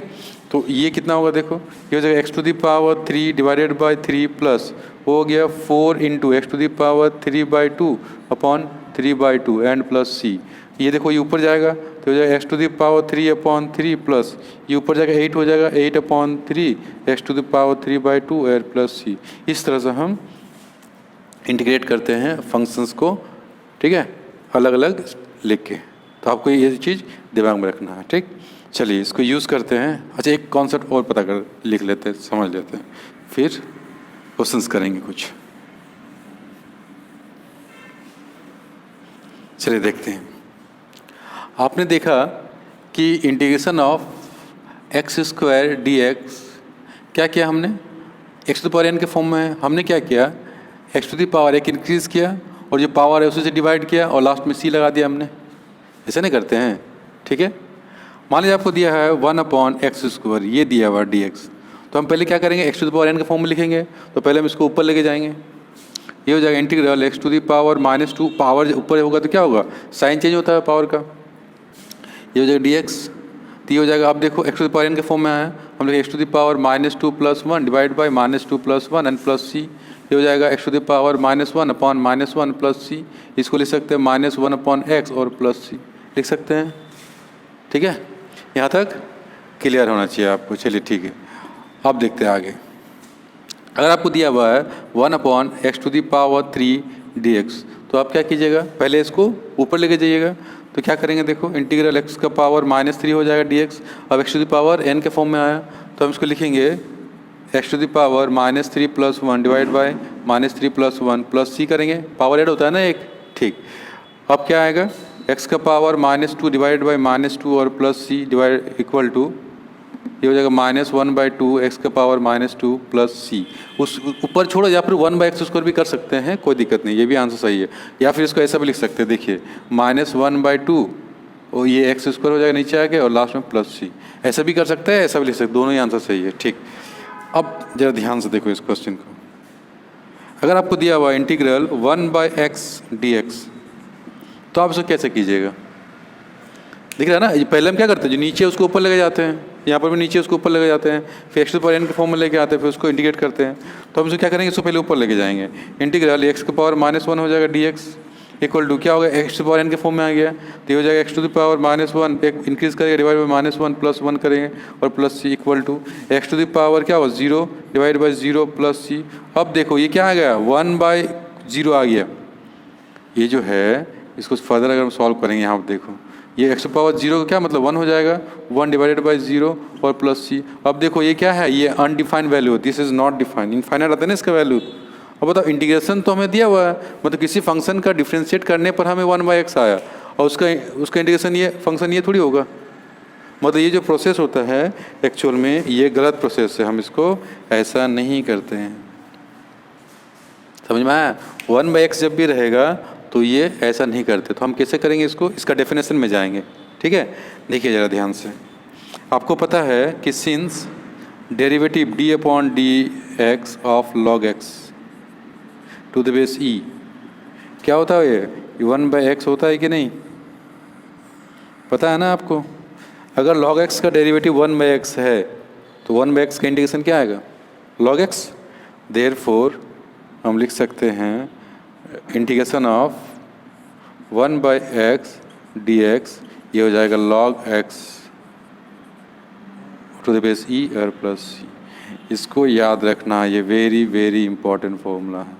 तो ये कितना होगा, देखो ये हो जाएगा x to the power 3 divided by 3 plus हो गया 4 into x to the power 3/2 upon 3/2 and plus c। ये देखो ये ऊपर जाएगा, तो हो जाएगा x to the power 3 upon 3 plus ये ऊपर जाएगा 8 हो जाएगा 8 upon 3 x to the power 3/2 and plus c। इस तरह से हम इंटीग्रेट करते हैं फंक्शंस को। ठीक है, अलग अलग लिख के, तो आपको ये चीज़ दिमाग में रखना है। ठीक, चलिए इसको यूज़ करते हैं। अच्छा एक कॉन्सेप्ट और पता कर लिख लेते हैं, समझ लेते हैं, फिर क्वेश्चंस करेंगे कुछ। चलिए देखते हैं। आपने देखा कि integration of x square dx क्या किया हमने, x to the power n के फॉर्म में है। हमने क्या किया, x टू द पावर एक इंक्रीज़ किया और जो पावर है उसी से डिवाइड किया और लास्ट में c लगा दिया हमने। ऐसे नहीं करते हैं। ठीक है, मान लीजिए आपको दिया है 1/x स्क्वायर, ये दिया हुआ dx, तो हम पहले क्या करेंगे, x to the power n के फॉर्म में लिखेंगे, तो पहले हम इसको ऊपर लेके जाएंगे। ये हो जाएगा integral x to the power -2, power ऊपर होगा तो क्या होगा, साइन चेंज होता है पावर का। ये हो जाएगा dx तो ये हो जाएगा, आप देखो x to the power n के फॉर्म में आया, हम लोग x to the power -2 + 1 divide by -2 + 1 n plus सी। ये हो जाएगा x to the power -1 upon -1 plus c. इसको लिख सकते हैं -1 अपॉन एक्स और प्लस सी लिख सकते हैं। ठीक है, यहाँ तक क्लियर होना चाहिए आपको। चलिए ठीक है, अब देखते हैं आगे। अगर आपको दिया हुआ है 1 upon x to the power 3 dx, तो आप क्या कीजिएगा, पहले इसको ऊपर लेके जाइएगा। तो क्या करेंगे, देखो इंटीग्रल एक्स का पावर -3 हो जाएगा dx। अब x to the power n के फॉर्म में आया, तो हम इसको लिखेंगे x to the power -3 + 1 divide by -3 + 1 plus c करेंगे, पावर ऐड होता है ना एक। ठीक, अब क्या आएगा, एक्स का पावर -2 डिवाइड बाई -2 और plus c divide equal to, ये हो जाएगा -1/2 एक्स का पावर -2 प्लस सी। उस ऊपर छोड़ो, या फिर 1/x² भी कर सकते हैं, कोई दिक्कत नहीं, ये भी आंसर सही है। या फिर इसको ऐसा भी लिख सकते हैं, देखिए -1/2 और ये x² हो जाएगा नीचे आके और लास्ट में प्लस सी। ऐसा भी कर सकते हैं, ऐसा भी लिख सकते हैं, दोनों ही आंसर सही है। ठीक, अब जरा ध्यान से देखो इस क्वेश्चन को। अगर आपको दिया हुआ इंटीग्रल 1/x dx, तो आप इसको कैसे कीजिएगा, दिख रहा है ना। ये पहले हम क्या करते हैं, जो नीचे उसको ऊपर लेके जाते हैं, यहाँ पर भी नीचे उसको ऊपर लेके जाते हैं, फिर x to the power n के फॉर्म में लेके आते हैं, फिर उसको इंटीग्रेट करते हैं। तो हम इसको क्या करेंगे, इसको पहले ऊपर लेके जाएंगे। इंटीग्रल एक्स का पावर -1 हो जाएगा dx इक्वल टू क्या होगा, x to the power n के फॉर्म में आ गया, तो ये हो जाएगा एक्स टू द पावर -1 एक इंक्रीज करेंगे डिवाइड बाई -1 प्लस 1 करेंगे और plus C equal to x to the power क्या होगा 0 डिवाइड बाई 0 प्लस सी। अब देखो ये क्या आ गया, 1/0 आ गया। ये जो है इसको फर्दर अगर हम सॉल्व करेंगे, यहाँ पर देखो ये एक्स पावर 0 का क्या मतलब 1 हो जाएगा, 1 डिवाइडेड बाई 0 और प्लस सी। अब देखो ये क्या है, ये undefined value, this is not defined, infinite आता है ना इसका वैल्यू। अब बताओ, इंटीग्रेशन तो हमें दिया हुआ है, मतलब किसी फंक्शन का डिफ्रेंशिएट करने पर हमें 1/x आया, और उसका इंटीग्रेशन ये फंक्शन ये थोड़ी होगा। मतलब ये जो प्रोसेस होता है एक्चुअल में ये गलत प्रोसेस है, हम इसको ऐसा नहीं करते हैं, समझ में आया। 1/x जब भी रहेगा तो ये ऐसा नहीं करते। तो हम कैसे करेंगे इसको, इसका डेफिनेशन में जाएंगे। ठीक है, देखिए ज़रा ध्यान से। आपको पता है कि since derivative d/dx of log x to the base e क्या होता है, ये 1/x होता है कि नहीं, पता है ना आपको। अगर log x का डेरिवेटिव 1/x है तो 1/x का इंटीग्रेशन क्या आएगा, log x। देयरफॉर हम लिख सकते हैं इंटीग्रेशन ऑफ 1/x dx, ये हो जाएगा log x to the base e और प्लस सी। इसको याद रखना, ये वेरी वेरी इंपॉर्टेंट फॉर्मूला है,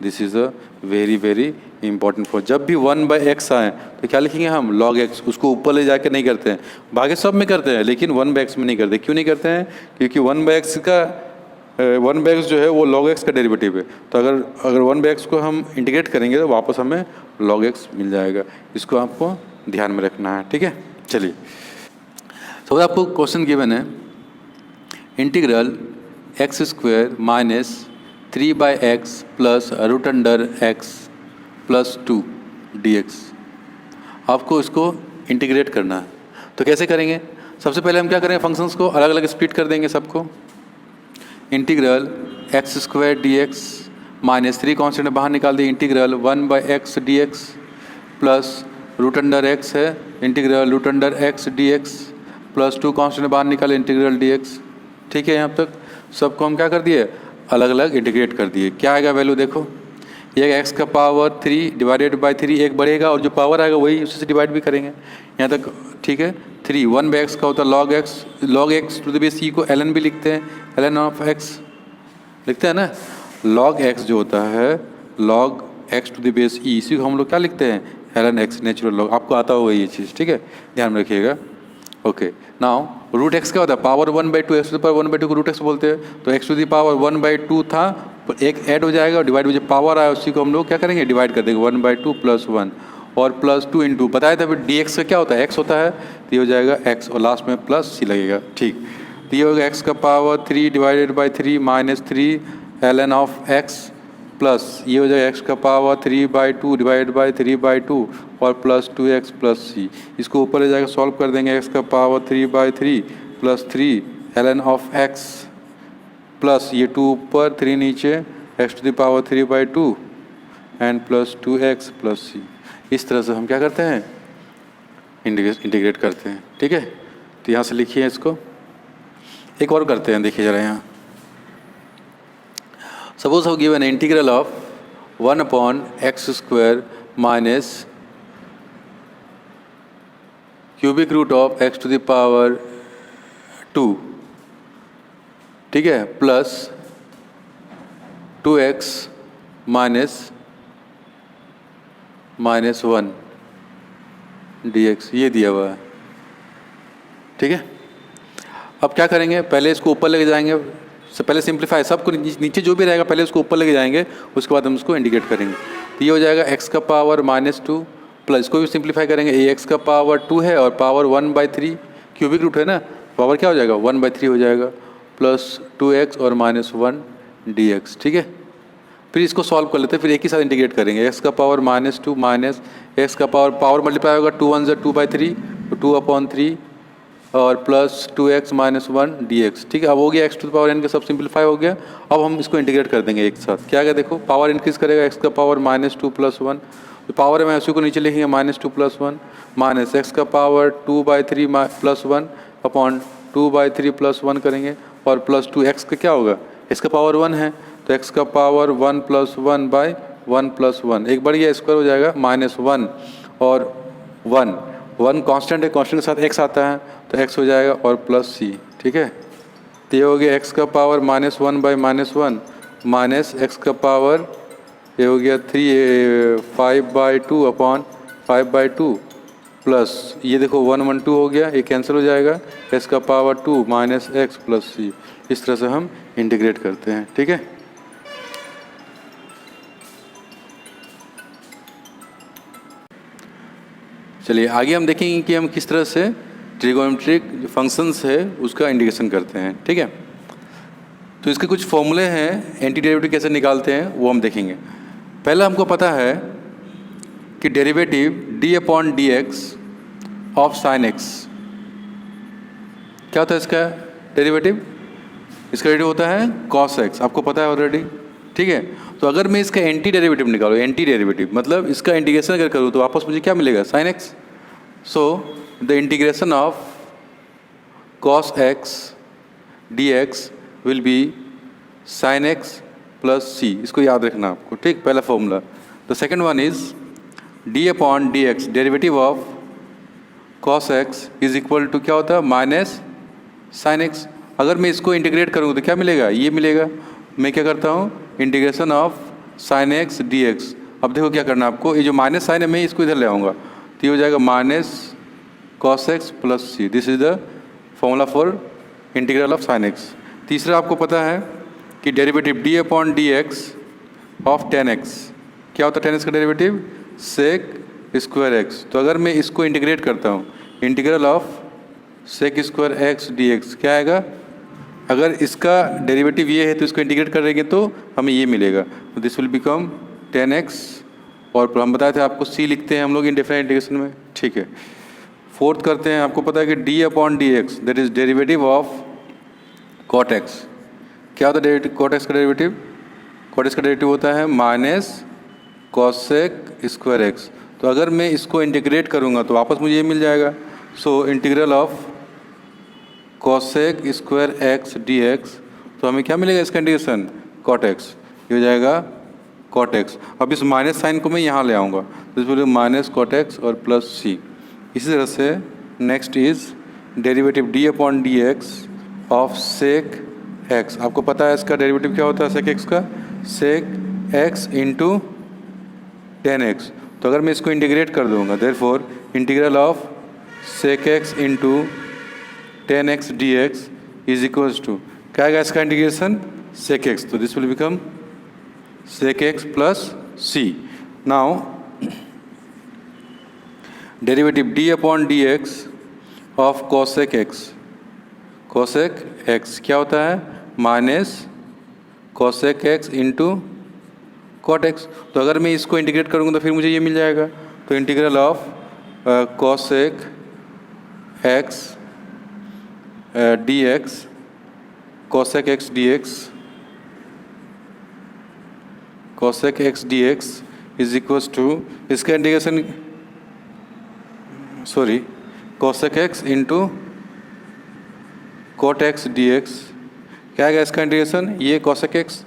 this is a very very important form. जब भी 1/x आए तो क्या लिखेंगे हम, log x। उसको ऊपर ले जाके नहीं करते हैं, बाकी सब में करते हैं, लेकिन 1/x में नहीं करते। क्यों नहीं करते हैं, क्योंकि 1/x जो है वो log x का डेरिवेटिव है। तो अगर 1/x को हम इंटीग्रेट करेंगे तो वापस हमें log x मिल जाएगा। इसको आपको ध्यान में रखना है, ठीक है। चलिए, तो आपको क्वेश्चन गिवन है integral x² - 3/x plus √x plus 2 dx। आपको इसको इंटीग्रेट करना है, तो कैसे करेंगे। सबसे पहले हम क्या करेंगे, फंक्शंस को अलग अलग स्प्लिट कर देंगे सबको। इंटीग्रल x² dx -3 कॉन्स्टेंट बाहर निकाल दिए, integral 1/x dx plus √x है, integral √x dx plus 2 constant बाहर निकाले, इंटीग्रल dx। ठीक है, यहाँ तक सबको हम क्या कर दिए, अलग अलग इंटीग्रेट कर दिए। क्या आएगा वैल्यू, देखो ये x का पावर 3 डिवाइडेड बाई 3 एक बढ़ेगा, और जो पावर आएगा वही उसी से डिवाइड भी करेंगे यहाँ तक। ठीक है, 3 1/x का होता है log x to the base e को ln भी लिखते हैं, ln ऑफ x लिखते हैं ना। log x जो होता है log x to the base e, इसी को हम लोग क्या लिखते हैं, ln x नेचुरल लॉग। आपको आता होगा ये चीज़, ठीक है, ध्यान में रखिएगा। ओके, नाउ √x क्या होता है, power 1/2, x to the power 1/2 को √x बोलते हैं। तो x टू द पावर 1/2 था, पर एक ऐड हो जाएगा और डिवाइड जो पावर आया उसी को हम लोग क्या करेंगे, डिवाइड कर देंगे 1/2 प्लस 1 और प्लस 2 इंटू बताया था फिर dx का क्या होता है, x होता है, तो ये हो जाएगा x और लास्ट में प्लस c लगेगा। ठीक, तो ये होगा x का power 3 divided by 3 -3 ln of x plus ये हो जाएगा x का पावर 3/2 डिवाइडेड बाई 3/2 और प्लस 2x प्लस c। इसको ऊपर ले जाकर सॉल्व कर देंगे, x का power 3/3 plus 3 ln of x plus ये 2 ऊपर 3 नीचे x to the power 3/2 and plus 2x plus c। इस तरह से हम क्या करते हैं, इंटीग्रेट करते हैं। ठीक है, तो यहाँ से लिखिए इसको। एक और करते हैं, देखिए ज़रा यहाँ। Suppose how given integral of 1/x² minus cubic root of x⁴, ठीक है, प्लस 2x माइनस 1 dx, ये दिया हुआ है, ठीक है। अब क्या करेंगे, पहले इसको ऊपर लेके जाएंगे, पहले सिंप्लीफाई, सबको नीचे जो भी रहेगा पहले उसको ऊपर लेके जाएंगे, उसके बाद हम उसको इंडिकेट करेंगे। तो ये हो जाएगा x⁻² प्लस, इसको भी सिंप्लीफाई करेंगे, x⁻² है और पावर 1/3 क्यूबिक रूट है ना, पावर क्या हो जाएगा 1/3 हो जाएगा, प्लस 2x और -1 dx, ठीक है। फिर इसको सॉल्व कर लेते हैं, फिर एक ही साथ इंटीग्रेट करेंगे, x⁻² माइनस x का पावर मल्टीप्लाई होगा 2 1 2/3, तो 2/3 और प्लस 2x माइनस 1 dx, ठीक है। अब हो गया x⁴n के सब सिंप्लीफाई हो गया। अब हम इसको इंटीग्रेट कर देंगे एक साथ, क्या क्या देखो, पावर इंक्रीज करेगा, x⁻² -2 + 1, तो पावर में उसी को नीचे लिखेंगे -2 + 1 माइनस x⁻² 2/3 + 1 अपॉन 2/3 + 1 करेंगे, और प्लस 2x का क्या होगा, इसका पावर 1 है तो x⁻1 + 1/1 + 1, एक बढ़ गया, स्क्वायर हो जाएगा -1 और 1 कांस्टेंट है, कांस्टेंट के साथ x आता है तो x हो जाएगा और प्लस c, ठीक है। तो ये हो गया x⁻1 -1/-1 माइनस x⁻, ये हो गया 5/2 अपॉन 5/2 प्लस, ये देखो 1 1 2 हो गया, ये कैंसिल हो जाएगा, x⁻2 minus x plus c, इस तरह से हम इंटीग्रेट करते हैं, ठीक है। चलिए आगे हम देखेंगे कि हम किस तरह से ट्रिगोनोमेट्रिक जो फंक्शंस है उसका इंटीग्रेशन करते हैं, ठीक है। तो इसके कुछ फॉर्मूले हैं, एंटी डेरिवेटिव कैसे निकालते हैं वो हम देखेंगे। पहला हमको पता है कि derivative d/dx of sin x, क्या होता है इसका डेरिवेटिव, इसका डेरिवेटिव होता है cos x, आपको पता है ऑलरेडी, ठीक है। तो अगर मैं इसका एंटी डेरिवेटिव निकालूँ, एंटी डेरिवेटिव मतलब इसका इंटीग्रेशन अगर करूँ तो वापस मुझे क्या मिलेगा, sin x। So the integration of cos x dx will be sin x plus c, इसको याद रखना आपको, ठीक, पहला formula. The second one is d/dx derivative of cos x is equal to क्या होता है, माइनस sin x। अगर मैं इसको इंटीग्रेट करूँगा तो क्या मिलेगा, ये मिलेगा। मैं क्या करता हूँ, integration of sin x dx। अब देखो क्या करना है आपको, ये जो माइनस साइन है मैं इसको इधर ले आऊँगा, तो ये हो जाएगा minus cos x plus c, this is the formula for integral of sin x। तीसरा आपको पता है कि derivative d/dx of tan x, क्या होता है tan x का डेरिवेटिव, sec² x। तो अगर मैं इसको इंटीग्रेट करता हूँ, integral of sec² x dx क्या आएगा, अगर इसका डेरिवेटिव ये है तो इसको इंटीग्रेट करेंगे तो हमें ये मिलेगा, तो this will become tan x, और हम बताए थे आपको c लिखते हैं हम लोग इंडेफिनिट इंटीग्रेशन में, ठीक है। फोर्थ करते हैं, आपको पता है कि d/dx that is derivative of cot x, क्या होता है डेरिवेटिव cot x का डेरिवेटिव, cot x का डेरिवेटिव होता है माइनस cosec² x। तो अगर मैं इसको इंटीग्रेट करूँगा तो वापस मुझे ये मिल जाएगा, so integral of cosec² x dx, तो हमें क्या मिलेगा इसका इंटीग्रेशन, cot x, ये हो जाएगा cot x। अब इस माइनस साइन को मैं यहाँ ले आऊँगा, तो इस बोले माइनस cot x और प्लस c। इसी तरह से next is derivative d/dx of sec x, आपको पता है इसका डेरिवेटिव क्या होता है sec x का, sec x into tan x। तो अगर मैं इसको इंटीग्रेट कर दूँगा, therefore integral of sec x into tan x dx is equals to क्या आएगा इसका इंटीग्रेशन, sec x, तो this will become sec x plus c। Now derivative d/dx of cosec x, cosec x क्या होता है, minus cosec x into cot x। तो अगर मैं इसको इंटीग्रेट करूँगा तो फिर मुझे ये मिल जाएगा, तो integral of cosec x dx, cosec x dx, cosec x dx is equals to इसका integration, sorry cosec x into cot x dx, क्या आएगा इसका इंटीग्रेशन, ये cosec x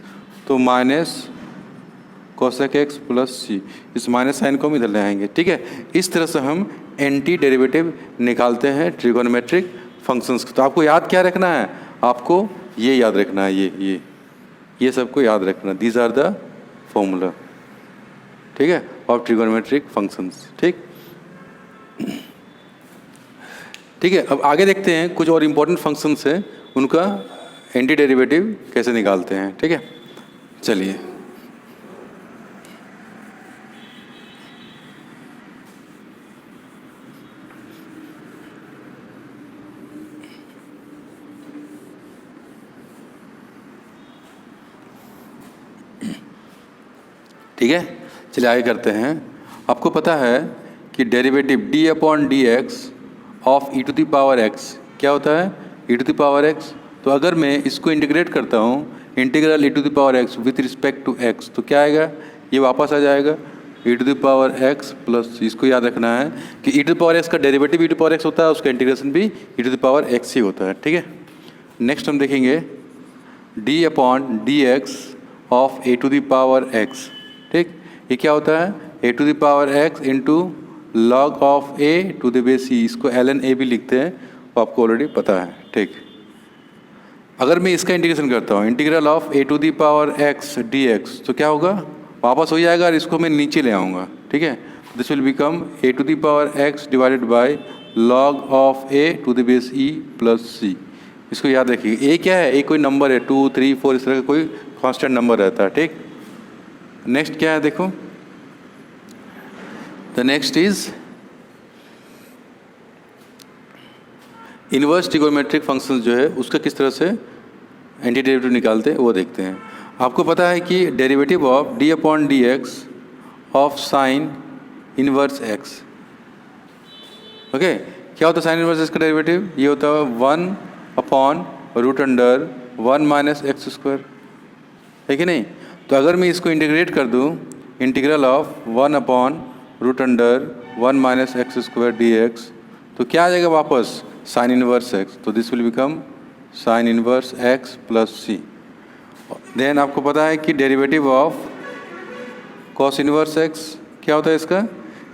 तो minus cosec x plus c, इस माइनस साइन को हम इधर ले आएंगे। ठीक है, इस तरह से हम एंटी डेरिवेटिव निकालते हैं ट्रिगोनोमेट्रिक फंक्शंस। तो आपको याद क्या रखना है, आपको ये याद रखना है, ये सबको याद रखना, दीज आर द फॉर्मूला, ठीक है, ऑफ ट्रिगोनोमेट्रिक फंक्शंस। ठीक है, अब आगे देखते हैं कुछ और इम्पोर्टेंट फंक्शंस हैं, उनका एंटी डेरिवेटिव कैसे निकालते हैं। ठीक है, चलिए ठीक है, चलिए आगे करते हैं। आपको पता है कि derivative d upon d x of e to the power x क्या होता है, e to the power x. तो अगर मैं इसको इंटीग्रेट करता हूँ, integral e to the power x with respect to x, तो क्या आएगा, ये वापस आ जाएगा e to the power x plus, इसको याद रखना है कि e to the power x का derivative e to the power x होता है, उसका इंटीग्रेशन भी e to the power x ही होता है। ठीक है, नेक्स्ट हम देखेंगे d upon d x of a to the power x. ठीक, ये क्या होता है, a to the power x into log of a to the base e, इसको एल एन ए भी लिखते हैं, वो आपको ऑलरेडी पता है। ठीक, अगर मैं इसका इंटीग्रेशन करता हूँ, integral of a to the power x d x, तो क्या होगा, वापस हो जाएगा और इसको मैं नीचे ले आऊँगा। ठीक है, this will become a to the power x divided by log of a to the base e plus c. इसको याद रखिए, ए क्या है, ए कोई नंबर है, 2 3 4 इस तरह का कोई कांस्टेंट नंबर रहता है। ठीक, नेक्स्ट क्या है, देखो the next is inverse trigonometric functions जो है उसका किस तरह से एंटी डेरिवेटिव निकालते हैं वो देखते हैं। आपको पता है कि derivative of d upon d x of sine inverse x, okay, क्या होता है साइन इनवर्स एक्स का डेरिवेटिव, ये होता है 1 upon root under 1 minus x square, है कि नहीं। तो अगर मैं इसको इंटीग्रेट कर दूँ, integral of 1 upon root under 1 minus x square d x, तो क्या आ जाएगा वापस, साइन इनवर्स एक्स, तो this will become sine inverse x plus c. Then आपको पता है कि derivative of cos inverse x क्या होता है इसका,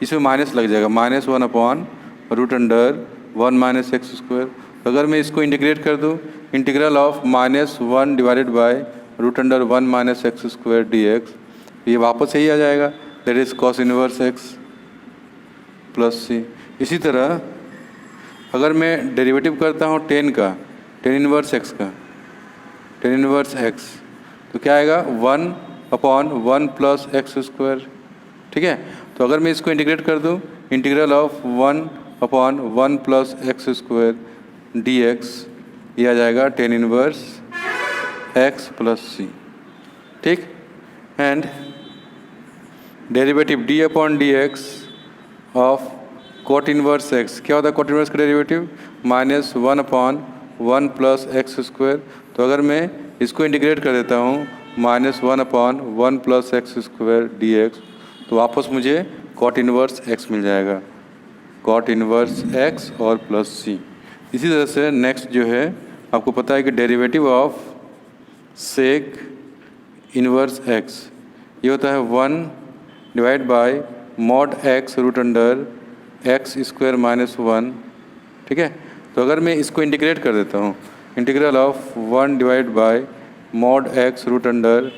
इसमें माइनस लग जाएगा, minus 1 upon root under 1 minus x square. तो अगर मैं इसको इंटीग्रेट कर दूँ, integral of minus 1 divided by root under 1 minus x square d x, ये वापस यही आ जाएगा, that is cos inverse x plus c. इसी तरह अगर मैं डेरिवेटिव करता हूँ टेन का, टेन इनवर्स एक्स का, टेन इनवर्स एक्स, तो क्या आएगा 1 अपॉन 1 प्लस एक्स स्क्वायर। ठीक है, तो अगर मैं इसको इंटीग्रेट कर दूँ, integral of 1 upon 1 plus x square d x, ये आ जाएगा टेन इनवर्स एक्स प्लस सी। ठीक, and derivative d upon d x of cot inverse x, क्या होता है कॉट इनवर्स का derivative, minus 1 upon 1 plus x square. तो अगर मैं इसको इंटीग्रेट कर देता हूँ, minus 1 upon 1 plus x square d x, तो वापस मुझे कॉट इनवर्स एक्स मिल जाएगा, कॉट इनवर्स एक्स और प्लस सी। इसी तरह से नेक्स्ट जो है, आपको पता है कि derivative of sec inverse x, ये होता है 1 divide by mod x root under x square minus 1। ठीक है, तो अगर मैं इसको इंटीग्रेट कर देता हूँ, integral of 1 divide by mod x root under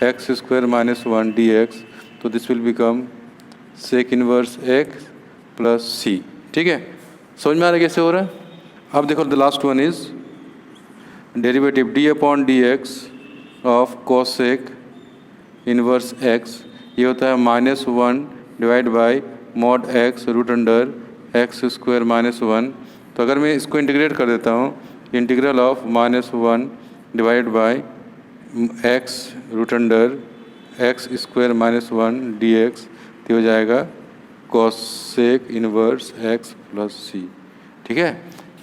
x square minus 1 d x, तो this will become sec inverse x plus सी। ठीक है, समझ में आ रहा है कैसे हो रहा है। अब देखो the last one is derivative d upon d x of cosec inverse x, ये होता है minus 1 divide by mod x root under x square minus 1। तो अगर मैं इसको इंटीग्रेट कर देता हूँ, integral of minus 1 divide by x root under x square minus 1 d x, तो हो जाएगा कोसेक इनवर्स एक्स प्लस सी। ठीक है,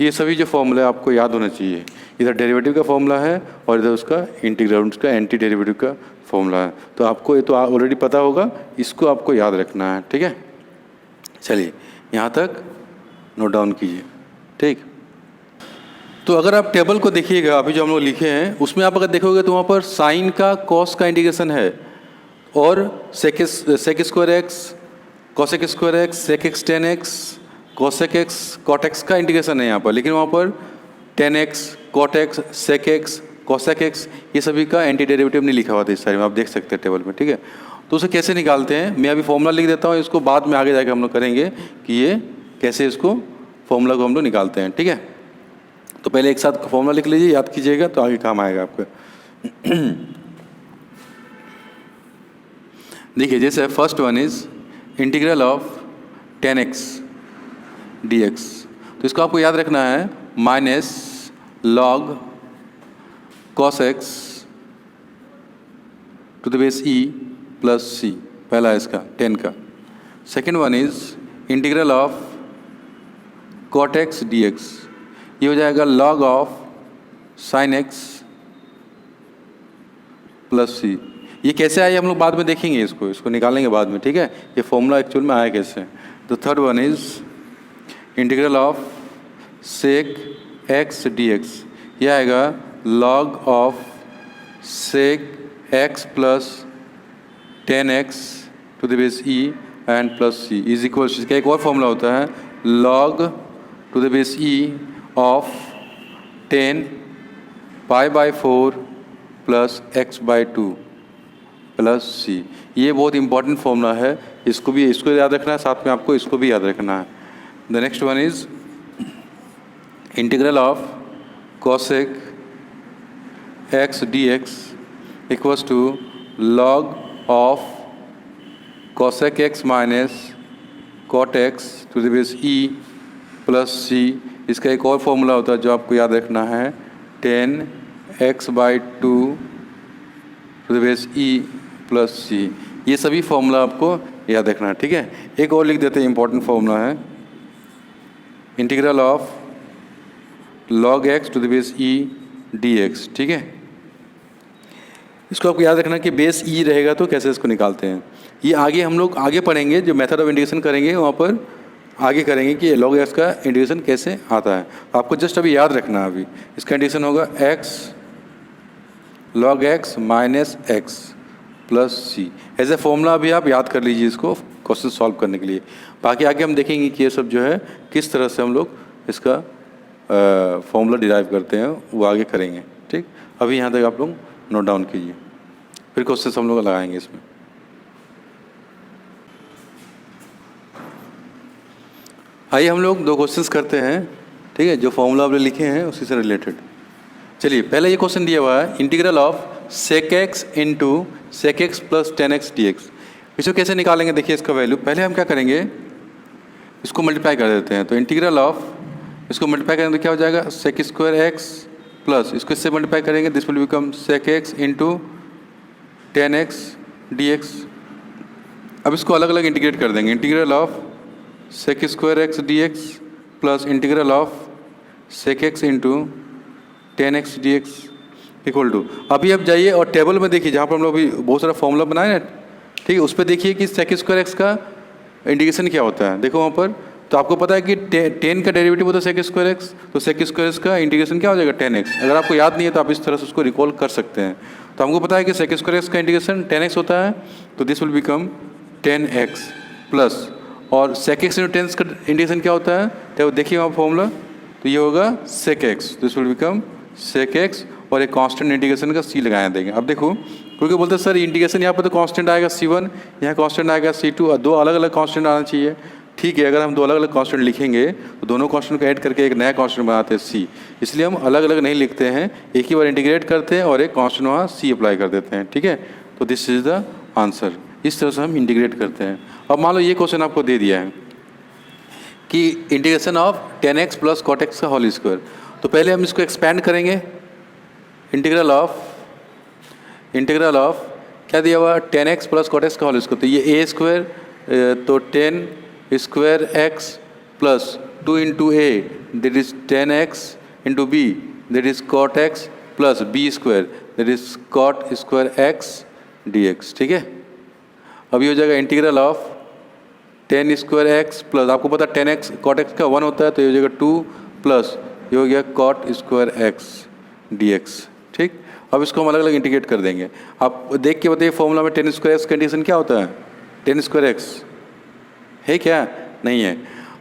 ये सभी जो फॉर्मूला आपको याद होना चाहिए, इधर डेरिवेटिव का फॉर्मूला है और इधर उसका इंटीग्रल, उसका एंटी डेरिवेटिव का फॉर्मूला है। तो आपको ये तो ऑलरेडी पता होगा, इसको आपको याद रखना है। ठीक है, चलिए यहाँ तक नोट डाउन कीजिए। ठीक, तो अगर आप टेबल को देखिएगा अभी जो हम लोग लिखे हैं उसमें आप अगर देखोगे तो वहाँ पर साइन का कॉस का इंटीग्रेशन है और sec square x cosec square x sec x tan x cosec x cot x का इंटीग्रेशन है यहाँ पर, लेकिन वहाँ पर tan x cot x sec x cosec x ये सभी का एंटी डेरिवेटिव नहीं लिखा हुआ था इस साइड में, आप देख सकते हैं टेबल में, ठीक है। तो उसे कैसे निकालते हैं, मैं अभी फॉर्मूला लिख देता हूँ, इसको बाद में आगे जाकर हम लोग करेंगे कि ये कैसे इसको फॉर्मूला को हम लोग निकालते हैं, ठीक है। तो पहले एक साथ फॉर्मूला लिख लीजिए, याद कीजिएगा तो आगे काम आएगा आपको। देखिए जैसे first one is integral of 10x dx, तो इसको आपको याद रखना है minus log cos x to the base e plus c, पहला है इसका 10 का। Second one is integral of cot x dx, ये हो जाएगा log of sin x plus c। ये कैसे आया हम लोग बाद में देखेंगे, इसको निकालेंगे बाद में, ठीक है। ये फॉर्मूला एक्चुअल में आया कैसे। तो third one is integral of sec x dx, ये आएगा log of sec x plus 10x to the base e and plus c is equal, इसका एक और फॉर्मूला होता है log to the base e of 10 pi by 4 plus x by 2 plus c। ये बहुत important formula है, इसको याद रखना है, साथ में आपको इसको भी याद रखना है। The next one is integral of cosec x dx equals to log of cosec x minus cot x to the base e plus c। इसका एक और फॉर्मूला होता है जो आपको याद रखना है 10x by 2 to the base e plus c। ये सभी फॉर्मूला आपको याद रखना है, ठीक है। एक और लिख देते हैं, इंपॉर्टेंट फॉर्मूला है integral of log x to the base e dx, ठीक है। इसको आपको याद रखना कि बेस e रहेगा तो कैसे इसको निकालते हैं। ये आगे हम लोग आगे पढ़ेंगे, जो मेथड ऑफ इंटीग्रेशन करेंगे वहाँ पर आगे करेंगे कि log x का इंटीग्रेशन कैसे आता है। आपको जस्ट अभी याद रखना है, अभी इसका इंटीग्रेशन होगा x log x minus x plus c. As a formula अभी आप याद कर लीजिए इसको क्वेश्चन सॉल्व करने के लिए। बाकी आगे हम देखेंगे कि ये सब जो है किस तरह से हम लोग इसका फॉर्मूला डिराइव करते हैं, वो आगे करेंगे, ठीक। अभी यहाँ तक आप लोग नोट डाउन कीजिए, फिर क्वेश्चन हम लोग लगाएंगे इसमें। आइए हम लोग दो क्वेश्चंस करते हैं, ठीक है, जो फॉर्मूला आपने लिखे हैं उसी से रिलेटेड। चलिए पहले ये क्वेश्चन दिया हुआ है integral of sec x into sec x plus 10x dx। इसको कैसे निकालेंगे, देखिए इसका वैल्यू पहले हम क्या करेंगे, इसको मल्टीप्लाई कर देते हैं। तो इंटीग्रल ऑफ, इसको मल्टीप्लाई करेंगे तो क्या हो जाएगा सेक स्क्वायर एक्स प्लस, इसको इससे मल्टीप्लाई करेंगे this will become sec x into 10x dx। अब इसको अलग अलग इंटीग्रेट कर देंगे, integral of sec square x dx plus integral of sec x into 10x dx equal to. अभी आप जाइए और टेबल में देखिए जहाँ पर हम लोग अभी बहुत सारा फॉर्मूला बनाए ना, ठीक है, उस पर देखिए कि सेक स्क्वायर एक्स का इंटीग्रेशन क्या होता है। देखो वहाँ पर तो आपको पता है कि 10 का डेरिवेटिव होता है सेक स्क्वायर एक्स, तो सेक स्क्वायर एक्स का इंटीग्रेशन क्या हो जाएगा 10x। अगर आपको याद नहीं है तो आप इस तरह से उसको रिकॉल कर सकते हैं। तो हमको पता है कि सेक स्क्वायर एक्स का इंटीग्रेशन 10x होता है, तो this will become 10x plus, और सेक एक्स इंटू 10 का इंटीग्रेशन क्या होता है, तो देखिए वहाँ फॉर्मूला, तो ये होगा sec x, this will become sec x, और एक कांस्टेंट इंटीग्रेशन का c लगाया देंगे। अब देखो क्योंकि बोलते हैं सर इंटीग्रेशन यहाँ पर तो कांस्टेंट आएगा c1, यहाँ कांस्टेंट आएगा c2, और दो अलग अलग कांस्टेंट आना चाहिए, ठीक है। अगर हम दो अलग अलग कांस्टेंट लिखेंगे तो दोनों कांस्टेंट को ऐड करके एक नया कांस्टेंट बनाते हैं c, इसलिए हम अलग अलग नहीं लिखते हैं, एक ही बार इंटीग्रेट करते हैं और एक कांस्टेंट वहाँ c अप्लाई कर देते हैं, ठीक है। तो दिस इज द आंसर, इस तरह से हम इंटीग्रेट करते हैं। अब मान लो ये क्वेश्चन आपको दे दिया है कि integration of 10x plus cot x का होल स्क्वायर, तो पहले हम इसको एक्सपैंड करेंगे। इंटीग्रल ऑफ क्या दिया हुआ 10x प्लस कॉट एक्स का होल स्क्वायर, तो ये a स्क्वायर, तो 10 square x plus 2 into a that is 10x into b that is cot x plus b square that is cot square x dx, ठीक है। अब ये हो जाएगा integral of 10 square x plus, आपको पता 10x कॉट एक्स का 1 होता है, तो ये हो जाएगा 2 प्लस ये हो गया cot square x d x. ठीक, अब इसको हम अलग अलग इंटीग्रेट कर देंगे। आप देख के बताइए फॉर्मूला में टेन स्क्वायर एक्स का इंटीग्रेशन क्या होता है? टेन स्क्वायर एक्स है क्या? नहीं है।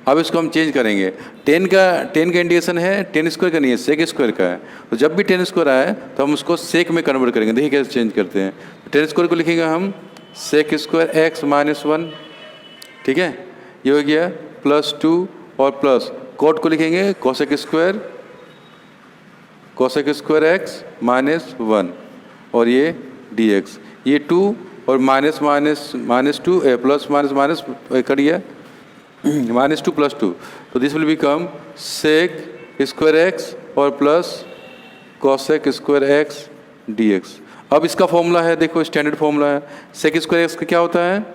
अब इसको हम चेंज करेंगे। टेन का इंटीग्रेशन है, टेन स्क्वायर का नहीं है, सेक स्क्वायर का है। तो जब भी टेन स्क्वायर आए तो हम उसको सेक में कन्वर्ट करेंगे। देखिए कैसे चेंज करते हैं। तो टेन स्क्वायर को लिखेंगे हम sec square x minus one. ठीक है, ये हो गया +2 और प्लस कोट को लिखेंगे cosec square x minus one और ये डी एक्स। ये 2 और -2 प्लस माइनस कर दिया -2 + 2, तो this will become sec square x और plus cosec square x d x. अब इसका फॉर्मूला है, देखो स्टैंडर्ड फॉर्मूला है। सेक स्क्वायर एक्स का क्या होता है?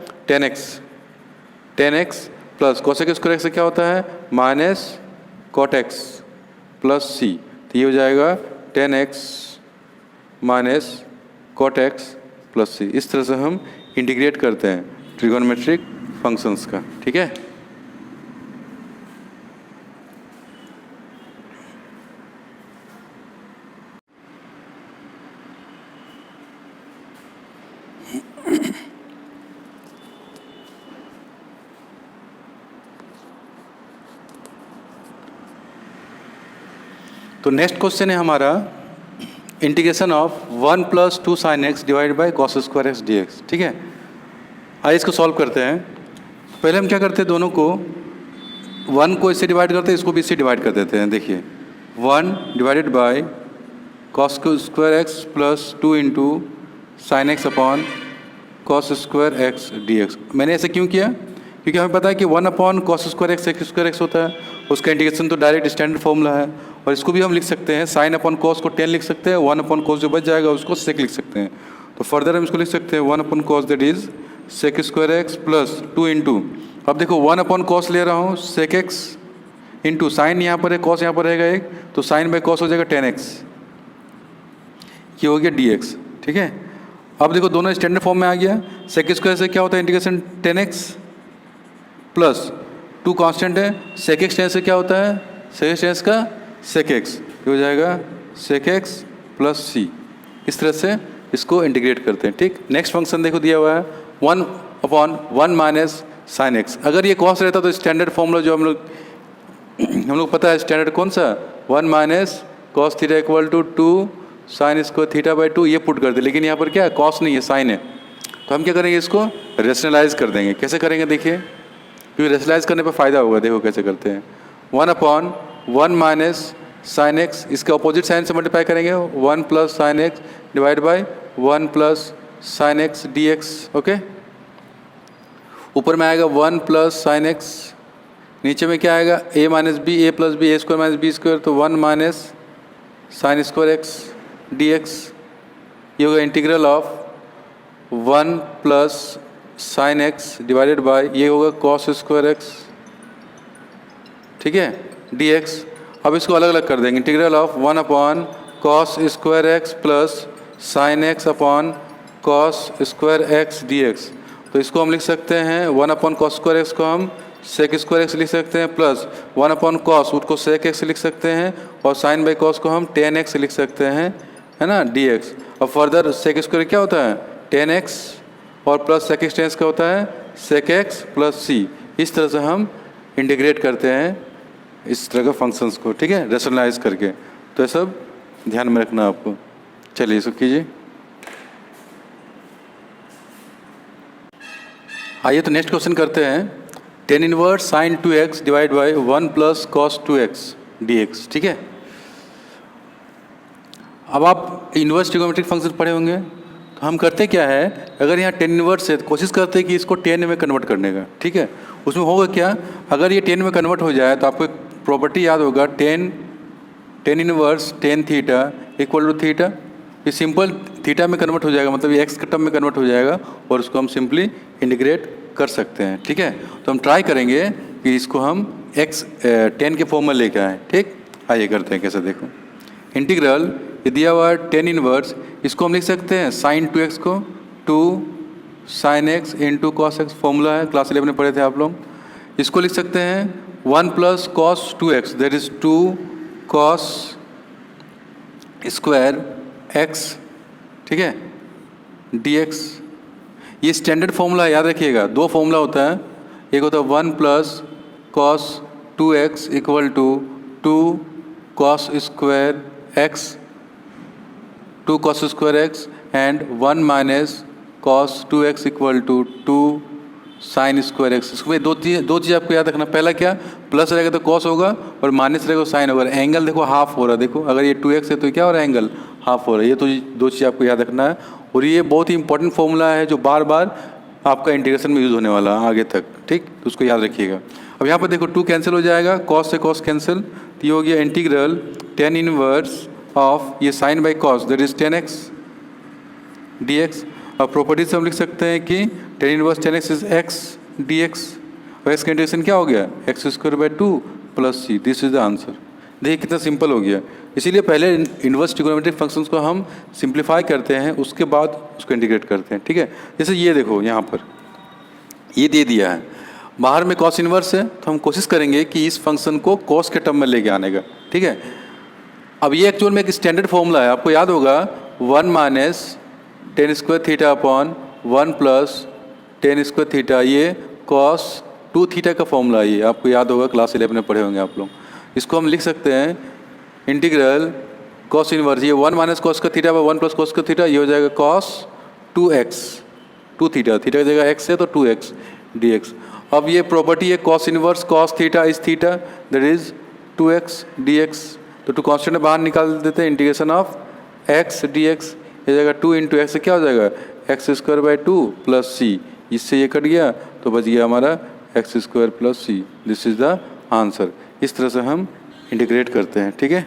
10x plus cosec square x का क्या होता है? माइनस कॉट एक्स प्लस सी। तो ये हो जाएगा 10x minus cot x plus c. इस तरह से हम इंटीग्रेट करते हैं ट्रिगोनोमेट्रिक फंक्शंस का। ठीक है, तो नेक्स्ट क्वेश्चन है हमारा integration of 1 + 2 sin x divide by cos square x d x. ठीक है, आइए इसको सॉल्व करते हैं। पहले हम क्या करते हैं, दोनों को 1 को इससे डिवाइड करते हैं, इसको भी इससे डिवाइड कर देते हैं। देखिए 1 divided by cos square x plus 2 into sine x upon cos square x d x. मैंने ऐसे क्यों किया? क्योंकि हमें पता है कि 1 अपॉन कॉस स्क्वायर एक्स होता है, उसका इंटीग्रेशन तो डायरेक्ट स्टैंडर्ड फॉर्मूला है। और इसको भी हम लिख सकते हैं, साइन अपॉन कॉस को 10 लिख सकते हैं, 1 अपॉन कॉस जो बच जाएगा उसको सेक लिख सकते हैं। तो फर्दर हम इसको लिख सकते हैं 1 upon cos that is sec square x plus 2 into, अब देखो 1 अपॉन कॉस ले रहा हूँ सेक एक्स इंटू साइन यहाँ पर है, कॉस यहाँ पर रहेगा एक, तो साइन बाई कॉस हो जाएगा 10x, ये हो गया dx। ठीक है, अब देखो दोनों स्टैंडर्ड फॉर्म में आ गया। सेक स्क्वायर से क्या होता है इंटीग्रेशन 10x प्लस 2 कांस्टेंट है, सेक एक्स 10 से क्या होता है? सेक एक्स 10 का सेक एक्स, ये हो जाएगा सेक एक्स प्लस सी। इस तरह से इसको इंटीग्रेट करते हैं। ठीक, नेक्स्ट फंक्शन देखो दिया हुआ है 1 अपॉन 1 माइनस साइन एक्स। अगर ये कॉस रहता तो स्टैंडर्ड फॉर्मूला जो हम लोग पता है स्टैंडर्ड कौन सा, 1 minus cos theta equal to 2 sine square theta by 2 ये पुट कर दे। लेकिन यहाँ पर क्या है, कॉस नहीं है, साइन है। तो हम क्या करेंगे, इसको रेशनलाइज कर देंगे। कैसे करेंगे देखिए, क्योंकि रेशनलाइज करने पर फ़ायदा होगा। देखो कैसे करते हैं, 1 अपॉन 1 माइनस साइन एक्स, इसका अपोजिट साइन से मल्टीप्लाई करेंगे 1 plus sine x divide by 1 plus sine x d x. Okay, ऊपर में आएगा 1 प्लस साइन एक्स, नीचे में क्या आएगा a minus b, a plus b, a square minus b square, तो 1 minus sine square x d x. ये होगा integral of 1 plus sine x divided by, ये होगा कॉस स्क्वायर एक्स। ठीक है, डी एक्स। अब इसको अलग अलग कर देंगे, integral of 1 upon cos square x plus sine x upon cos square x d x. तो इसको हम लिख सकते हैं 1 अपॉन कॉस स्क्वायर एक्स को हम सेक स्क्वायर एक्स लिख सकते हैं, प्लस 1 अपॉन कॉस उसको सेक एक्स लिख सकते हैं, और साइन बाई कॉस को हम 10x लिख सकते हैं, है ना, dx। और फर्दर सेक स्क्वायर क्या होता है 10x, और प्लस सेक एक्स 10x का होता है सेक एक्स प्लस सी। इस तरह से हम इंटीग्रेट करते हैं इस तरह के फंक्शंस को। ठीक है, रेशनलाइज करके। तो ये सब ध्यान में रखना आपको। चलिए इसको कीजिए। आइए तो नेक्स्ट क्वेश्चन करते हैं, tan inverse sine 2x divide by 1 plus cos 2x dx। ठीक है, अब आप इनवर्स ट्रिगोनोमेट्रिक फंक्शन पढ़े होंगे। तो हम करते क्या है, अगर यहाँ tan इनवर्स है तो कोशिश करते हैं कि इसको tan में कन्वर्ट करने का। ठीक है, उसमें होगा क्या, अगर ये tan में कन्वर्ट हो जाए तो आपको एक प्रॉपर्टी याद होगा, tan inverse tan theta equal to theta. ये सिंपल थीटा में कन्वर्ट हो जाएगा, मतलब ये एक्स के टर्म में कन्वर्ट हो जाएगा, और उसको हम सिंपली इंटीग्रेट कर सकते हैं। ठीक है, तो हम ट्राई करेंगे कि इसको हम एक्स tan के फॉर्म में लेके आएँ। ठीक, आइए करते हैं कैसे। देखो इंटीग्रल ये दिया हुआ है tan इनवर्स, इसको हम लिख सकते हैं साइन 2x को 2 sine x into cos x, formula है क्लास 11 में पढ़े थे आप लोग। इसको लिख सकते हैं 1 plus cos 2x that is 2 cos square x, ठीक है, dx। ये स्टैंडर्ड फॉर्मूला याद रखिएगा, दो फॉर्मूला होता है, एक होता है 1 plus cos 2x equal to 2 cos square x, 2 cos square x and 1 minus cos 2x equal to 2 sine square x. इसमें दो चीज़ आपको याद रखना, पहला क्या, प्लस रहेगा तो कॉस होगा और माइनस रहेगा तो साइन होगा। एंगल देखो हाफ हो रहा है, देखो अगर ये 2x है तो क्या हो रहा है, एंगल हाफ हो रहा है। ये तो दो चीज़ आपको याद रखना है, और ये बहुत ही इंपॉर्टेंट फॉर्मूला है जो बार बार आपका इंटीग्रेशन में यूज़ होने वाला है आगे तक, ठीक, तो उसको याद रखिएगा। अब यहाँ पर देखो 2 कैंसिल हो जाएगा, कॉस से कॉस कैंसिल, तो ये हो गया इंटीग्रल tan इनवर्स ऑफ ये sine by cos that is 10x dx। अब प्रॉपर्टी से हम लिख सकते हैं कि tan inverse 10x is x dx, और x का इंटीग्रेशन क्या हो गया, x square by 2 plus c, this is the answer. देखिए कितना सिंपल हो गया। इसीलिए पहले इन्वर्स ट्रिग्नोमेट्रिक फंक्शंस को हम सिंप्लीफाई करते हैं, उसके बाद उसको इंटीग्रेट करते हैं, ठीक है। जैसे ये देखो यहाँ पर ये दे दिया है, बाहर में कॉस इन्वर्स है, तो हम कोशिश करेंगे कि इस फंक्शन को कॉस के टर्म में लेके आने का, ठीक है। अब ये एक्चुअल में एक स्टैंडर्ड फॉर्मूला है, आपको याद होगा 1 minus ten square theta upon 1 plus ten square theta, ये कॉस 2 थीटा का फॉर्मूला है, ये आपको याद होगा, क्लास 11 में पढ़े होंगे आप लोग। इसको हम लिख सकते हैं इंटीग्रल कॉस इनवर्स, ये 1 माइनस कॉस का थीटा बाय 1 प्लस कॉस का थीटा, ये हो जाएगा कॉस 2x, 2 थीटा, थीटा की जगह x है तो 2x dx। अब ये प्रॉपर्टी है cos inverse cos theta is theta that is 2x dx, तो 2 कॉन्स्टेंट बाहर निकाल देते हैं, इंटीग्रेशन ऑफ x dx, ये जाएगा 2 इंटू एक्स, क्या हो जाएगा x square by 2 plus c, इससे ये कट गया तो बच गया हमारा x square plus c, this is the answer. इस तरह से हम इंटीग्रेट करते हैं, ठीक है।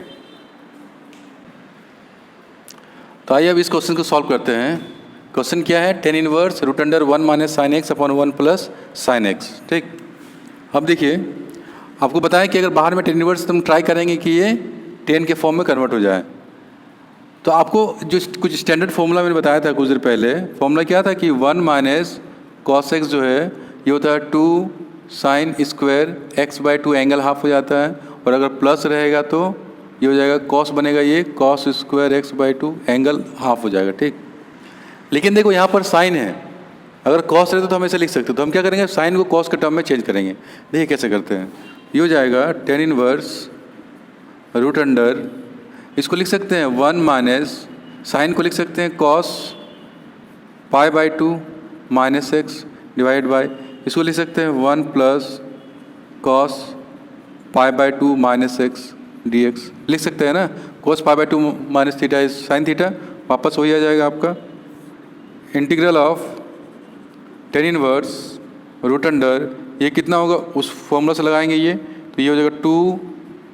तो आइए अब इस क्वेश्चन को सॉल्व करते हैं। क्वेश्चन क्या है, tan inverse root under 1 minus sine x upon 1 plus sine x, ठीक। अब देखिए आपको बताया कि अगर बाहर में tan इनवर्स तुम ट्राई करेंगे कि ये tan के फॉर्म में कन्वर्ट हो जाए, तो आपको जो कुछ स्टैंडर्ड फॉर्मूला मैंने बताया था कुछ देर पहले, फॉर्मूला क्या था कि 1 माइनस कॉस एक्स जो है ये होता है 2 sine square x by 2, angle half हो जाता है, और अगर प्लस रहेगा तो ये हो जाएगा कॉस बनेगा, ये cos square x by 2, angle half हो जाएगा, ठीक। लेकिन देखो यहाँ पर साइन है, अगर कॉस रहता तो हम ऐसे लिख सकते, तो हम क्या करेंगे, साइन को कॉस के टर्म में चेंज करेंगे। देखिए कैसे करते हैं, ये हो जाएगा tan इनवर्स रूट अंडर, इसको लिख सकते हैं 1 माइनस साइन को लिख सकते हैं cos pi by 2 minus x divide by, इसको लिख सकते हैं 1 plus cos pi by 2 minus x dx, लिख सकते हैं ना, cos pi by 2 minus theta is sine theta, वापस वही आ जाएगा आपका integral of tan inverse root under, ये कितना होगा उस फॉर्मूला से लगाएंगे ये, तो ये हो जाएगा 2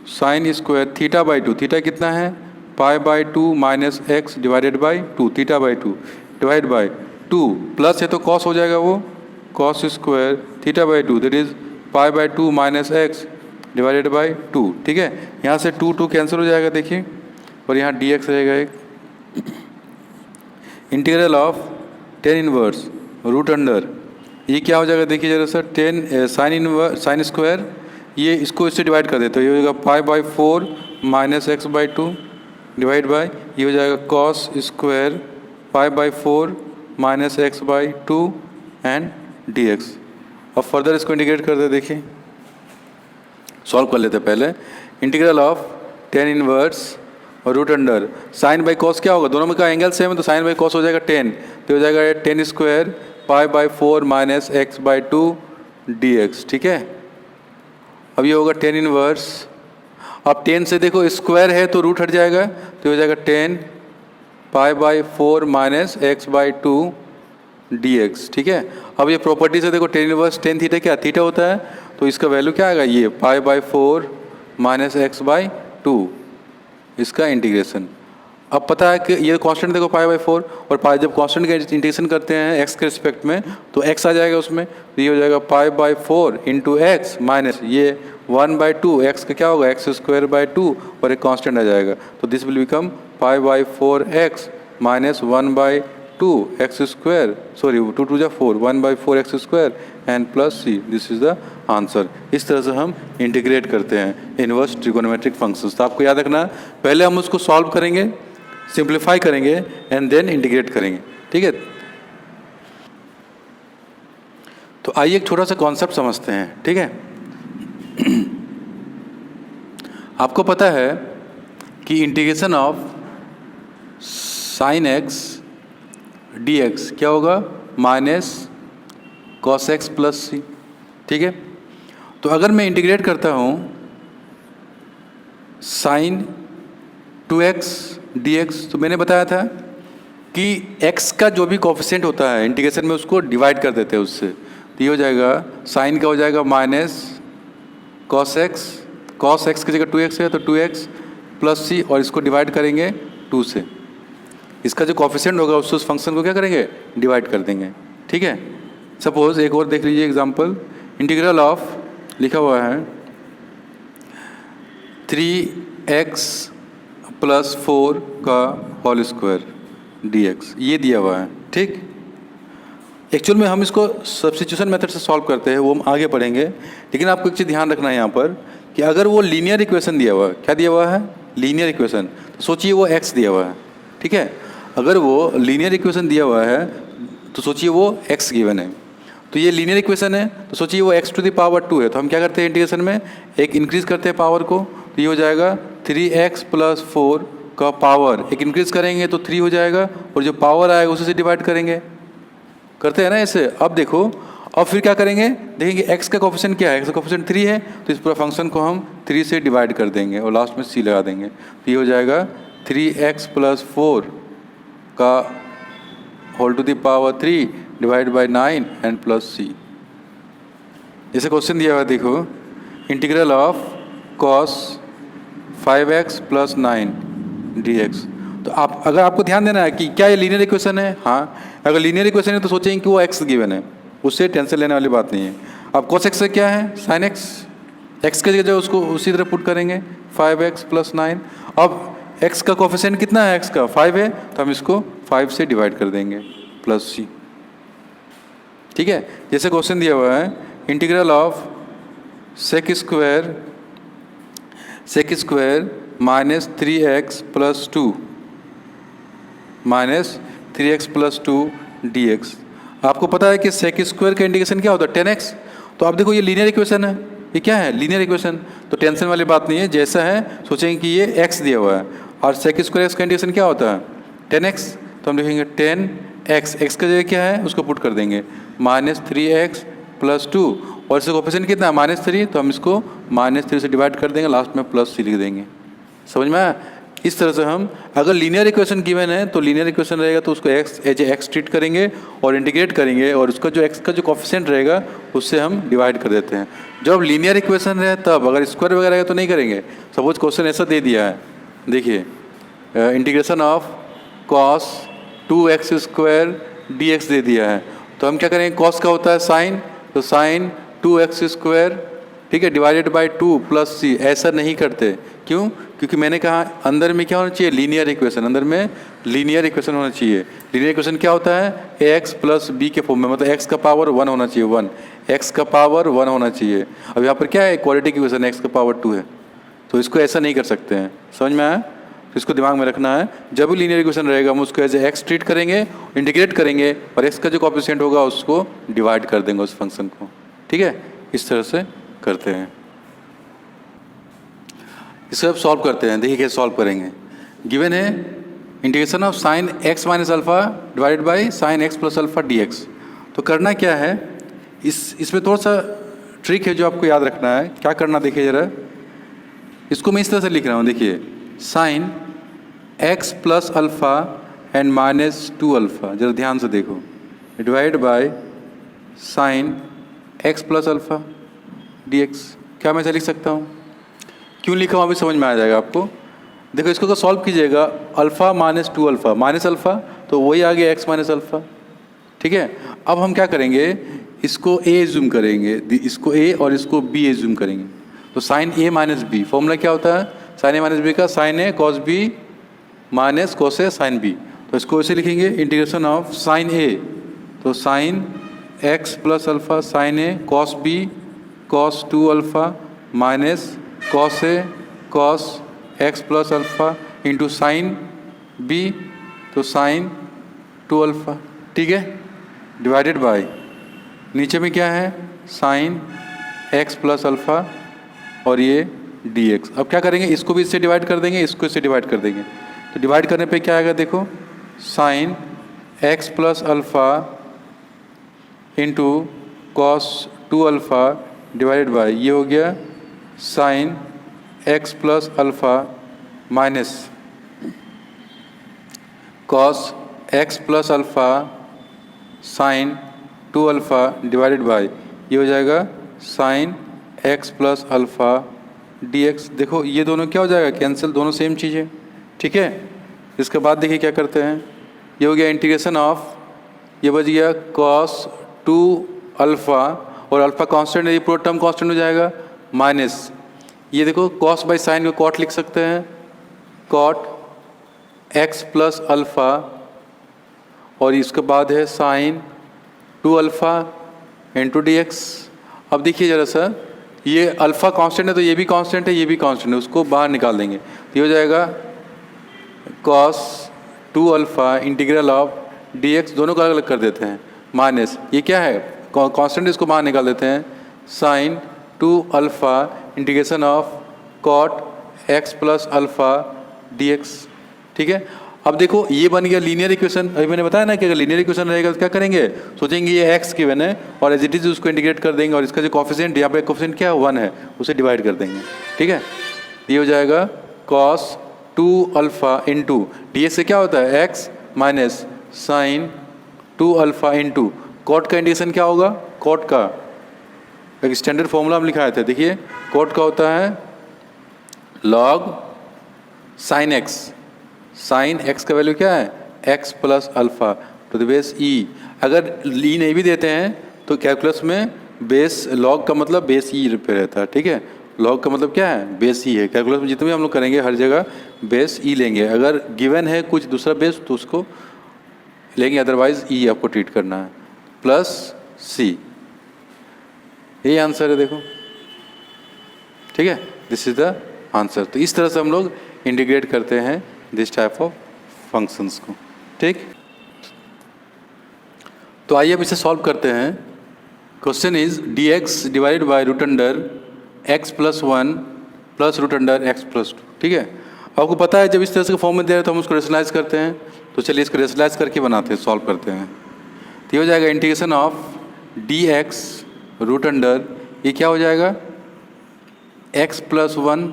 sine square theta by 2, theta कितना है पाई by 2 minus x divided by 2, theta by 2 divide by 2, plus है तो कॉस हो जाएगा वो cos square theta by 2 that is pi by 2 minus x divided by 2, ठीक है। यहाँ से 2 कैंसिल हो जाएगा देखिए, और यहाँ dx रहेगा एक, integral of tan inverse root under, ये क्या हो जाएगा देखिए जरा sir, tan sine inverse sine square, ये इसको इससे डिवाइड कर देते हो, ये हो जाएगा pi by 4 minus x by 2 divide by, ये हो जाएगा cos square pi by 4 minus x by 2 and dx। अब फर्दर इसको इंटीग्रेट कर दे, देखिए सॉल्व कर लेते हैं पहले, इंटीग्रल ऑफ tan इनवर्स और root under sine by cos क्या होगा, दोनों में का एंगल सेम है तो साइन बाई कॉस हो जाएगा 10, तो हो जाएगा tan square pi by 4 minus x by 2 dx, ठीक है। अब ये होगा tan इनवर्स, अब 10 से देखो स्क्वायर है तो रूट हट जाएगा, तो हो जाएगा 10 pi by 4 minus x by 2 dx, ठीक है। अब ये प्रॉपर्टी से देखो tan इनवर्स tan थीटा क्या थीटा होता है, तो इसका वैल्यू क्या आएगा, ये पाई बाई 4 माइनस एक्स बाई 2, इसका इंटीग्रेशन। अब पता है कि ये कांस्टेंट देखो पाई बाई 4, और पाई जब कांस्टेंट का इंटीग्रेशन करते हैं एक्स के रिस्पेक्ट में तो एक्स आ जाएगा उसमें, तो ये हो जाएगा pi by 4 into x minus ये 1 बाई 2, एक्स का क्या होगा एक्स स्क्वायर बाई 2, और एक कांस्टेंट आ जाएगा, तो this will become pi by 4 x minus 1 by 2x², sorry 2 2 जा 4, 1/4x² and plus c, this is the answer. इस तरह से हम इंटीग्रेट करते हैं इनवर्स ट्रिगोनोमेट्रिक फंक्शंस। तो आपको याद रखना, पहले हम उसको सॉल्व करेंगे, सिंप्लीफाई करेंगे एंड देन इंटीग्रेट करेंगे, ठीक है। तो आइए एक छोटा सा कॉन्सेप्ट समझते हैं, ठीक है। आपको पता है कि integration of sine x d x क्या होगा, माइनस कॉस एक्स प्लस सी, ठीक है। तो अगर मैं इंटीग्रेट करता हूँ साइन 2x dx, तो मैंने बताया था कि x का जो भी कोफिशिएंट होता है इंटीग्रेशन में उसको डिवाइड कर देते हैं उससे। तो ये हो जाएगा साइन का हो जाएगा माइनस कॉस एक्स की जगह 2x है तो 2x प्लस सी, और इसको डिवाइड करेंगे 2 से। इसका जो कोफिशिएंट होगा उससे उस फंक्शन को क्या करेंगे, डिवाइड कर देंगे, ठीक है। सपोज एक और देख लीजिए एग्जांपल, इंटीग्रल ऑफ लिखा हुआ है 3x + 4 का होल स्क्वायर dx, ये दिया हुआ है, ठीक। एक्चुअल में हम इसको सब्स्टिट्यूशन मेथड से सॉल्व करते हैं, वो हम आगे पढ़ेंगे। लेकिन आपको एक चीज़ ध्यान रखना है यहाँ पर कि अगर वो लीनियर इक्वेशन दिया हुआ है, क्या दिया हुआ है, लीनियर इक्वेशन, तो सोचिए वो x दिया हुआ है, ठीक है। अगर वो लीनियर इक्वेशन दिया हुआ है तो सोचिए वो x गिवन है। तो ये लीनियर इक्वेशन है तो सोचिए वो x⁻² है। तो हम क्या करते हैं इंटीग्रेशन में, एक इंक्रीज करते हैं पावर को, तो ये हो जाएगा 3x + 4 का पावर, एक इंक्रीज करेंगे तो 3 हो जाएगा, और जो पावर आएगा उसी से डिवाइड करेंगे, करते हैं ना ऐसे। अब देखो, अब फिर क्या करेंगे, देखेंगे x का कोफिशिएंट क्या है, x का कोफिशिएंट 3 है, तो इस पूरा फंक्शन को हम 3 से डिवाइड कर देंगे और लास्ट में c लगा देंगे। तो ये हो जाएगा 3x + 4 का whole to the power 3 divide by 9 and plus c. जैसे क्वेश्चन दिया हुआ है, देखो integral of cos 5x + 9 dx। तो आप अगर आपको ध्यान देना है कि क्या ये लीनियर इक्वेशन है, हाँ अगर लीनियर इक्वेशन है तो सोचेंगे कि वो x गिवन है, उससे टेंशन लेने वाली बात नहीं है। अब cos x से क्या है, sin x, x के जगह उसको उसी तरह पुट करेंगे 5x + 9। अब x का कोफिशिएंट कितना है, x का 5 है, तो हम इसको 5 से डिवाइड कर देंगे प्लस c, ठीक है। जैसे क्वेश्चन दिया हुआ है integral of sec square -3x + 2 -3x + 2 dx। आपको पता है कि sec स्क्वायर का इंटीग्रेशन क्या होता है, 10x। तो आप देखो ये लीनियर इक्वेशन है, ये क्या है, लीनियर इक्वेशन, तो टेंशन वाली बात नहीं है। जैसा है सोचेंगे कि ये x दिया हुआ है और sec स्क्वायर का इंटीग्रेशन क्या होता है, 10x। तो हम लिखेंगे 10x, x का जगह क्या है उसको पुट कर देंगे -3x + 2, और इसका कोफिशिएंट कितना है -3, तो हम इसको -3 से डिवाइड कर देंगे, लास्ट में प्लस सी लिख देंगे। समझ में आया। इस तरह से हम अगर लीनियर इक्वेशन गिवन है तो लीनियर इक्वेशन रहेगा तो उसको x एज एक्स ट्रीट करेंगे और इंटीग्रेट करेंगे, और उसका जो x का जो कोफिशिएंट रहेगा उससे हम डिवाइड कर देते हैं। जब लीनियर इक्वेशन रहे तब, अगर स्क्वायर वगैरह है तो नहीं करेंगे। सपोज क्वेश्चन ऐसा दे दिया है, देखिए integration of cos 2x² dx दे दिया है, तो हम क्या करेंगे, cos का होता है साइन, तो साइन 2x², ठीक है, डिवाइडेड बाई 2 प्लस सी। ऐसा नहीं करते, क्यों, क्योंकि मैंने कहा अंदर में क्या होना चाहिए, लीनियर इक्वेशन, अंदर में लीनियर इक्वेशन होना चाहिए। लीनियर इक्वेशन क्या होता है, ax + b के फॉर्म में, मतलब x का पावर 1 होना चाहिए, 1, x का पावर 1 होना चाहिए। अब यहाँ पर क्या है, क्वाड्रेटिक इक्वेशन x का पावर 2 है, तो इसको ऐसा नहीं कर सकते हैं। समझ में आया। तो इसको दिमाग में रखना है, जब भी लीनियर इक्वेशन रहेगा हम उसको एज एक्स ट्रीट करेंगे, इंटीग्रेट करेंगे, और x का जो कोफिशिएंट होगा उसको डिवाइड कर देंगे उस फंक्शन को, ठीक है। इस तरह से करते हैं। इसको अब सॉल्व करते हैं, देखिए कैसे सॉल्व करेंगे। गिवन है integration of sine x - alpha divided by sine x + alpha dx। तो करना क्या है, इसमें थोड़ा सा ट्रिक है जो आपको याद रखना है। क्या करना, देखिए ज़रा, इसको मैं इस तरह से लिख रहा हूँ, देखिए sine x + alpha and -2 alpha, जरा ध्यान से देखो, divide by sine x + alpha dx। क्या मैं ऐसा लिख सकता हूँ, क्यों लिखा हूँ अभी समझ में आ जाएगा आपको। देखो इसको सॉल्व कीजिएगा, अल्फ़ा -2 अल्फ़ा, माइनस अल्फ़ा तो वही आ गया x - अल्फ़ा, ठीक है। अब हम क्या करेंगे, इसको a एज्यूम करेंगे, इसको a और इसको b एज्यूम करेंगे। तो साइन a - b, फॉर्मूला क्या होता है, साइन a - b का sign a cos b - cos a sin b। तो इसको ऐसे लिखेंगे इंटीग्रेशन ऑफ साइन ए, तो sine x plus alpha sine a cos b cos 2 alpha minus cos a cos x plus alpha into sine b, तो sine 2 alpha, ठीक है, divided by नीचे में क्या है साइन एक्स प्लस अल्फ़ा और ये डी एक्स। अब क्या करेंगे, इसको भी इससे डिवाइड कर देंगे, इसको इससे डिवाइड कर देंगे, तो डिवाइड करने पे क्या आएगा देखो, sign x plus alpha into cos 2 alpha divided by ये हो गया sign x plus alpha minus cos x plus alpha sign 2 alpha divided by ये हो जाएगा sign x plus alpha d x. देखो ये दोनों क्या हो जाएगा, कैंसिल, दोनों सेम चीज़ है, ठीक है। इसके बाद देखिए क्या करते हैं, ये हो गया इंटीग्रेशन ऑफ, ये बच गया कॉस 2 अल्फ़ा और अल्फ़ा कांस्टेंट है, ये पूरा टर्म कांस्टेंट हो जाएगा, माइनस ये देखो कॉस बाई साइन को कॉट लिख सकते हैं, कॉट एक्स प्लस अल्फ़ा और इसके बाद है sine 2 alpha into d x. अब देखिए ज़रा सा, ये अल्फ़ा कांस्टेंट है तो ये भी कांस्टेंट है, ये भी कांस्टेंट है, उसको बाहर निकाल देंगे, तो ये हो जाएगा cos 2 alpha integral of d x, दोनों को अलग अलग कर देते हैं, माइनस ये क्या है कांस्टेंट, इसको बाहर निकाल देते हैं, sine 2 alpha integration of cot x plus alpha d x, ठीक है। अब देखो ये बन गया लीनियर इक्वेशन। अभी मैंने बताया ना कि अगर लीनियर इक्वेशन रहेगा तो क्या करेंगे, सोचेंगे ये x गिवन है और एज इट इज उसको इंटीग्रेट कर देंगे और इसका जो कोफिशिएंट यहाँ पे कोफिशिएंट क्या 1 है उसे डिवाइड कर देंगे, ठीक है। ये हो जाएगा cos 2 अल्फ़ा इंटू डी से क्या होता है x minus sine 2 alpha into cot का इंटीग्रेशन क्या होगा, कॉट का एक स्टैंडर्ड फॉर्मूला हम लिखाए थे, देखिए कॉट का होता है log sine x, sine x का वैल्यू क्या है x plus alpha to the base e। अगर ई नहीं भी देते हैं तो कैलकुलस में बेस लॉग का मतलब बेस ई पे रहता है, ठीक है। लॉग का मतलब क्या है, बेस ई है। कैलकुलस में जितने भी हम लोग करेंगे हर जगह बेस ई लेंगे, अगर गिवन है कुछ दूसरा बेस तो उसको लेंगे, अदरवाइज ई आपको ट्रीट करना है, प्लस सी, यही आंसर है देखो, ठीक है, दिस इज द आंसर। तो इस तरह से हम लोग इंटीग्रेट करते हैं दिस टाइप ऑफ फंक्शंस को, ठीक। तो आइए अब इसे सॉल्व करते हैं। Question is d x divided by root under x plus 1 plus root under x plus 2, ठीक है। आपको पता है जब इस तरह से फॉर्म में दे रहे हैं तो हम उसको रेशनलाइज करते हैं, तो चलिए इसको रेशनलाइज करके बनाते हैं, सॉल्व करते हैं। तो ये हो जाएगा integration of d x root under, ये क्या हो जाएगा x plus 1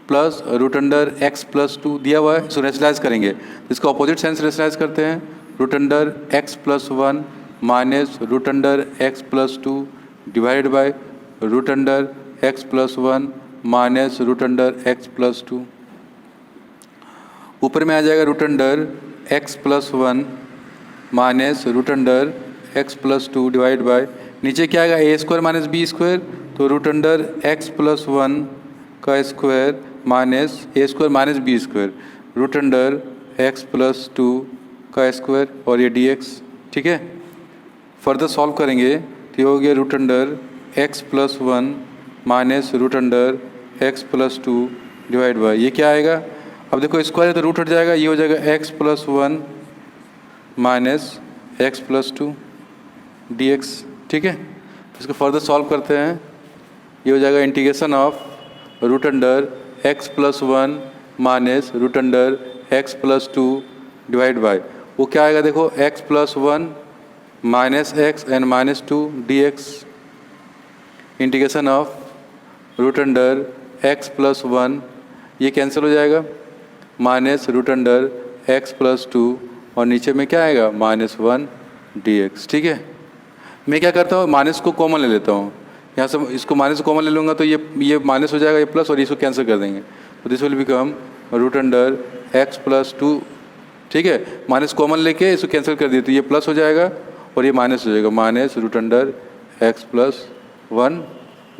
plus root under x plus 2 दिया हुआ है, इसको रेशनलाइज करेंगे तो इसको अपोजिट साइन से रेशनलाइज करते हैं, root under x plus 1 minus root under x plus 2 divided by root under x plus 1 minus root under x plus 2, ऊपर में आ जाएगा root under x plus 1 minus root under x plus 2 divide by नीचे क्या आएगा a square minus b square, तो root under x plus 1 का square minus a square minus b square, root under x plus 2 का square और ये D x, ठीक है। फर्दर सॉल्व करेंगे तो ये हो गया root under x plus 1 minus root under x plus 2 divide by ये क्या आएगा, अब देखो स्क्वायर है तो रूट हट जाएगा, ये हो जाएगा x plus 1 minus x plus 2 d x, ठीक है। इसको फर्दर सॉल्व करते हैं, ये हो जाएगा integration of root under x plus 1 minus root under x plus 2 divide by वो क्या आएगा देखो x plus 1 minus x and minus 2 d x, integration of root under x plus 1 ये कैंसिल हो जाएगा minus root under x plus 2 और नीचे में क्या आएगा माइनस 1 डी एक्स, ठीक है। मैं क्या करता हूँ माइनस को कॉमन ले लेता हूँ, यहाँ से इसको माइनस कॉमन ले लूँगा तो ये माइनस हो जाएगा, ये प्लस और इसको कैंसिल कर देंगे, तो this will become root under x plus 2, ठीक है। माइनस कॉमन लेके इसको कैंसिल कर दिए तो ये प्लस हो जाएगा और ये माइनस हो जाएगा, minus root under x plus 1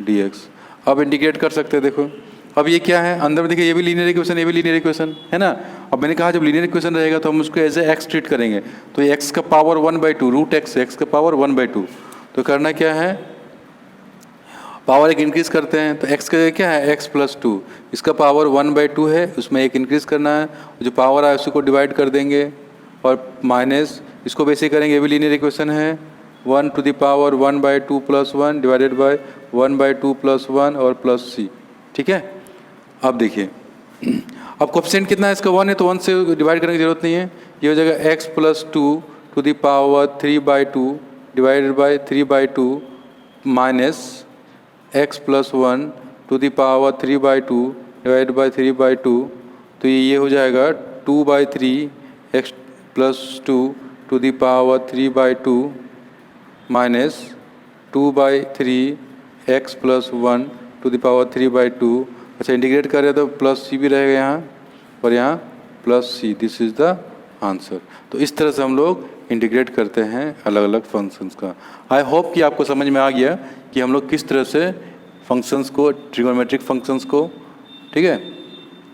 d x. अब इंटीग्रेट कर सकते हैं, देखो अब ये क्या है अंदर में देखिए, ये भी लीनियर इक्वेशन, ये भी लीनियर इक्वेशन है ना, अब मैंने कहा जब लीनियर इक्वेशन रहेगा तो हम उसको एज ए एक्स ट्रीट करेंगे, तो ये एक्स का पावर 1/2 रूट एक्स का पावर 1/2। तो करना क्या है, पावर एक इंक्रीज करते हैं, तो एक्स का क्या है x+2, इसका पावर 1/2 है, उसमें एक इंक्रीज करना है, जो पावर आए उसी को डिवाइड कर देंगे और माइनस इसको वैसे करेंगे, ये भी लीनियर इक्वेशन है 1 to the power 1/2 + 1 divided bye 1/2 + 1 और प्लस c। ठीक है, अब देखिए अब कोएफिशिएंट कितना है इसका 1 है, तो 1 से डिवाइड करने की जरूरत नहीं है, ये हो जाएगा x+2 to the power 3/2 divided by 3/2 minus x+1 to the power 3/2 divided by 3/2, तो ये हो जाएगा 2/3 x+2 to the power 3/2 minus 2/3 x+1 to the power 3/2। अच्छा, इंटीग्रेट करें तो प्लस सी भी रहेगा यहाँ और यहाँ plus c, this is the answer. तो इस तरह से हम लोग इंटीग्रेट करते हैं अलग अलग फंक्शंस का। आई होप कि आपको समझ में आ गया कि हम लोग किस तरह से फंक्शंस को, ट्रिगोनोमेट्रिक फंक्शंस को, ठीक है,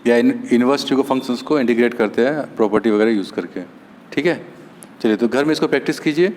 या इनवर्स ट्रिगो फंक्शंस को इंटीग्रेट करते हैं प्रॉपर्टी वगैरह यूज़ करके। ठीक है, चलिए तो घर में इसको प्रैक्टिस कीजिए।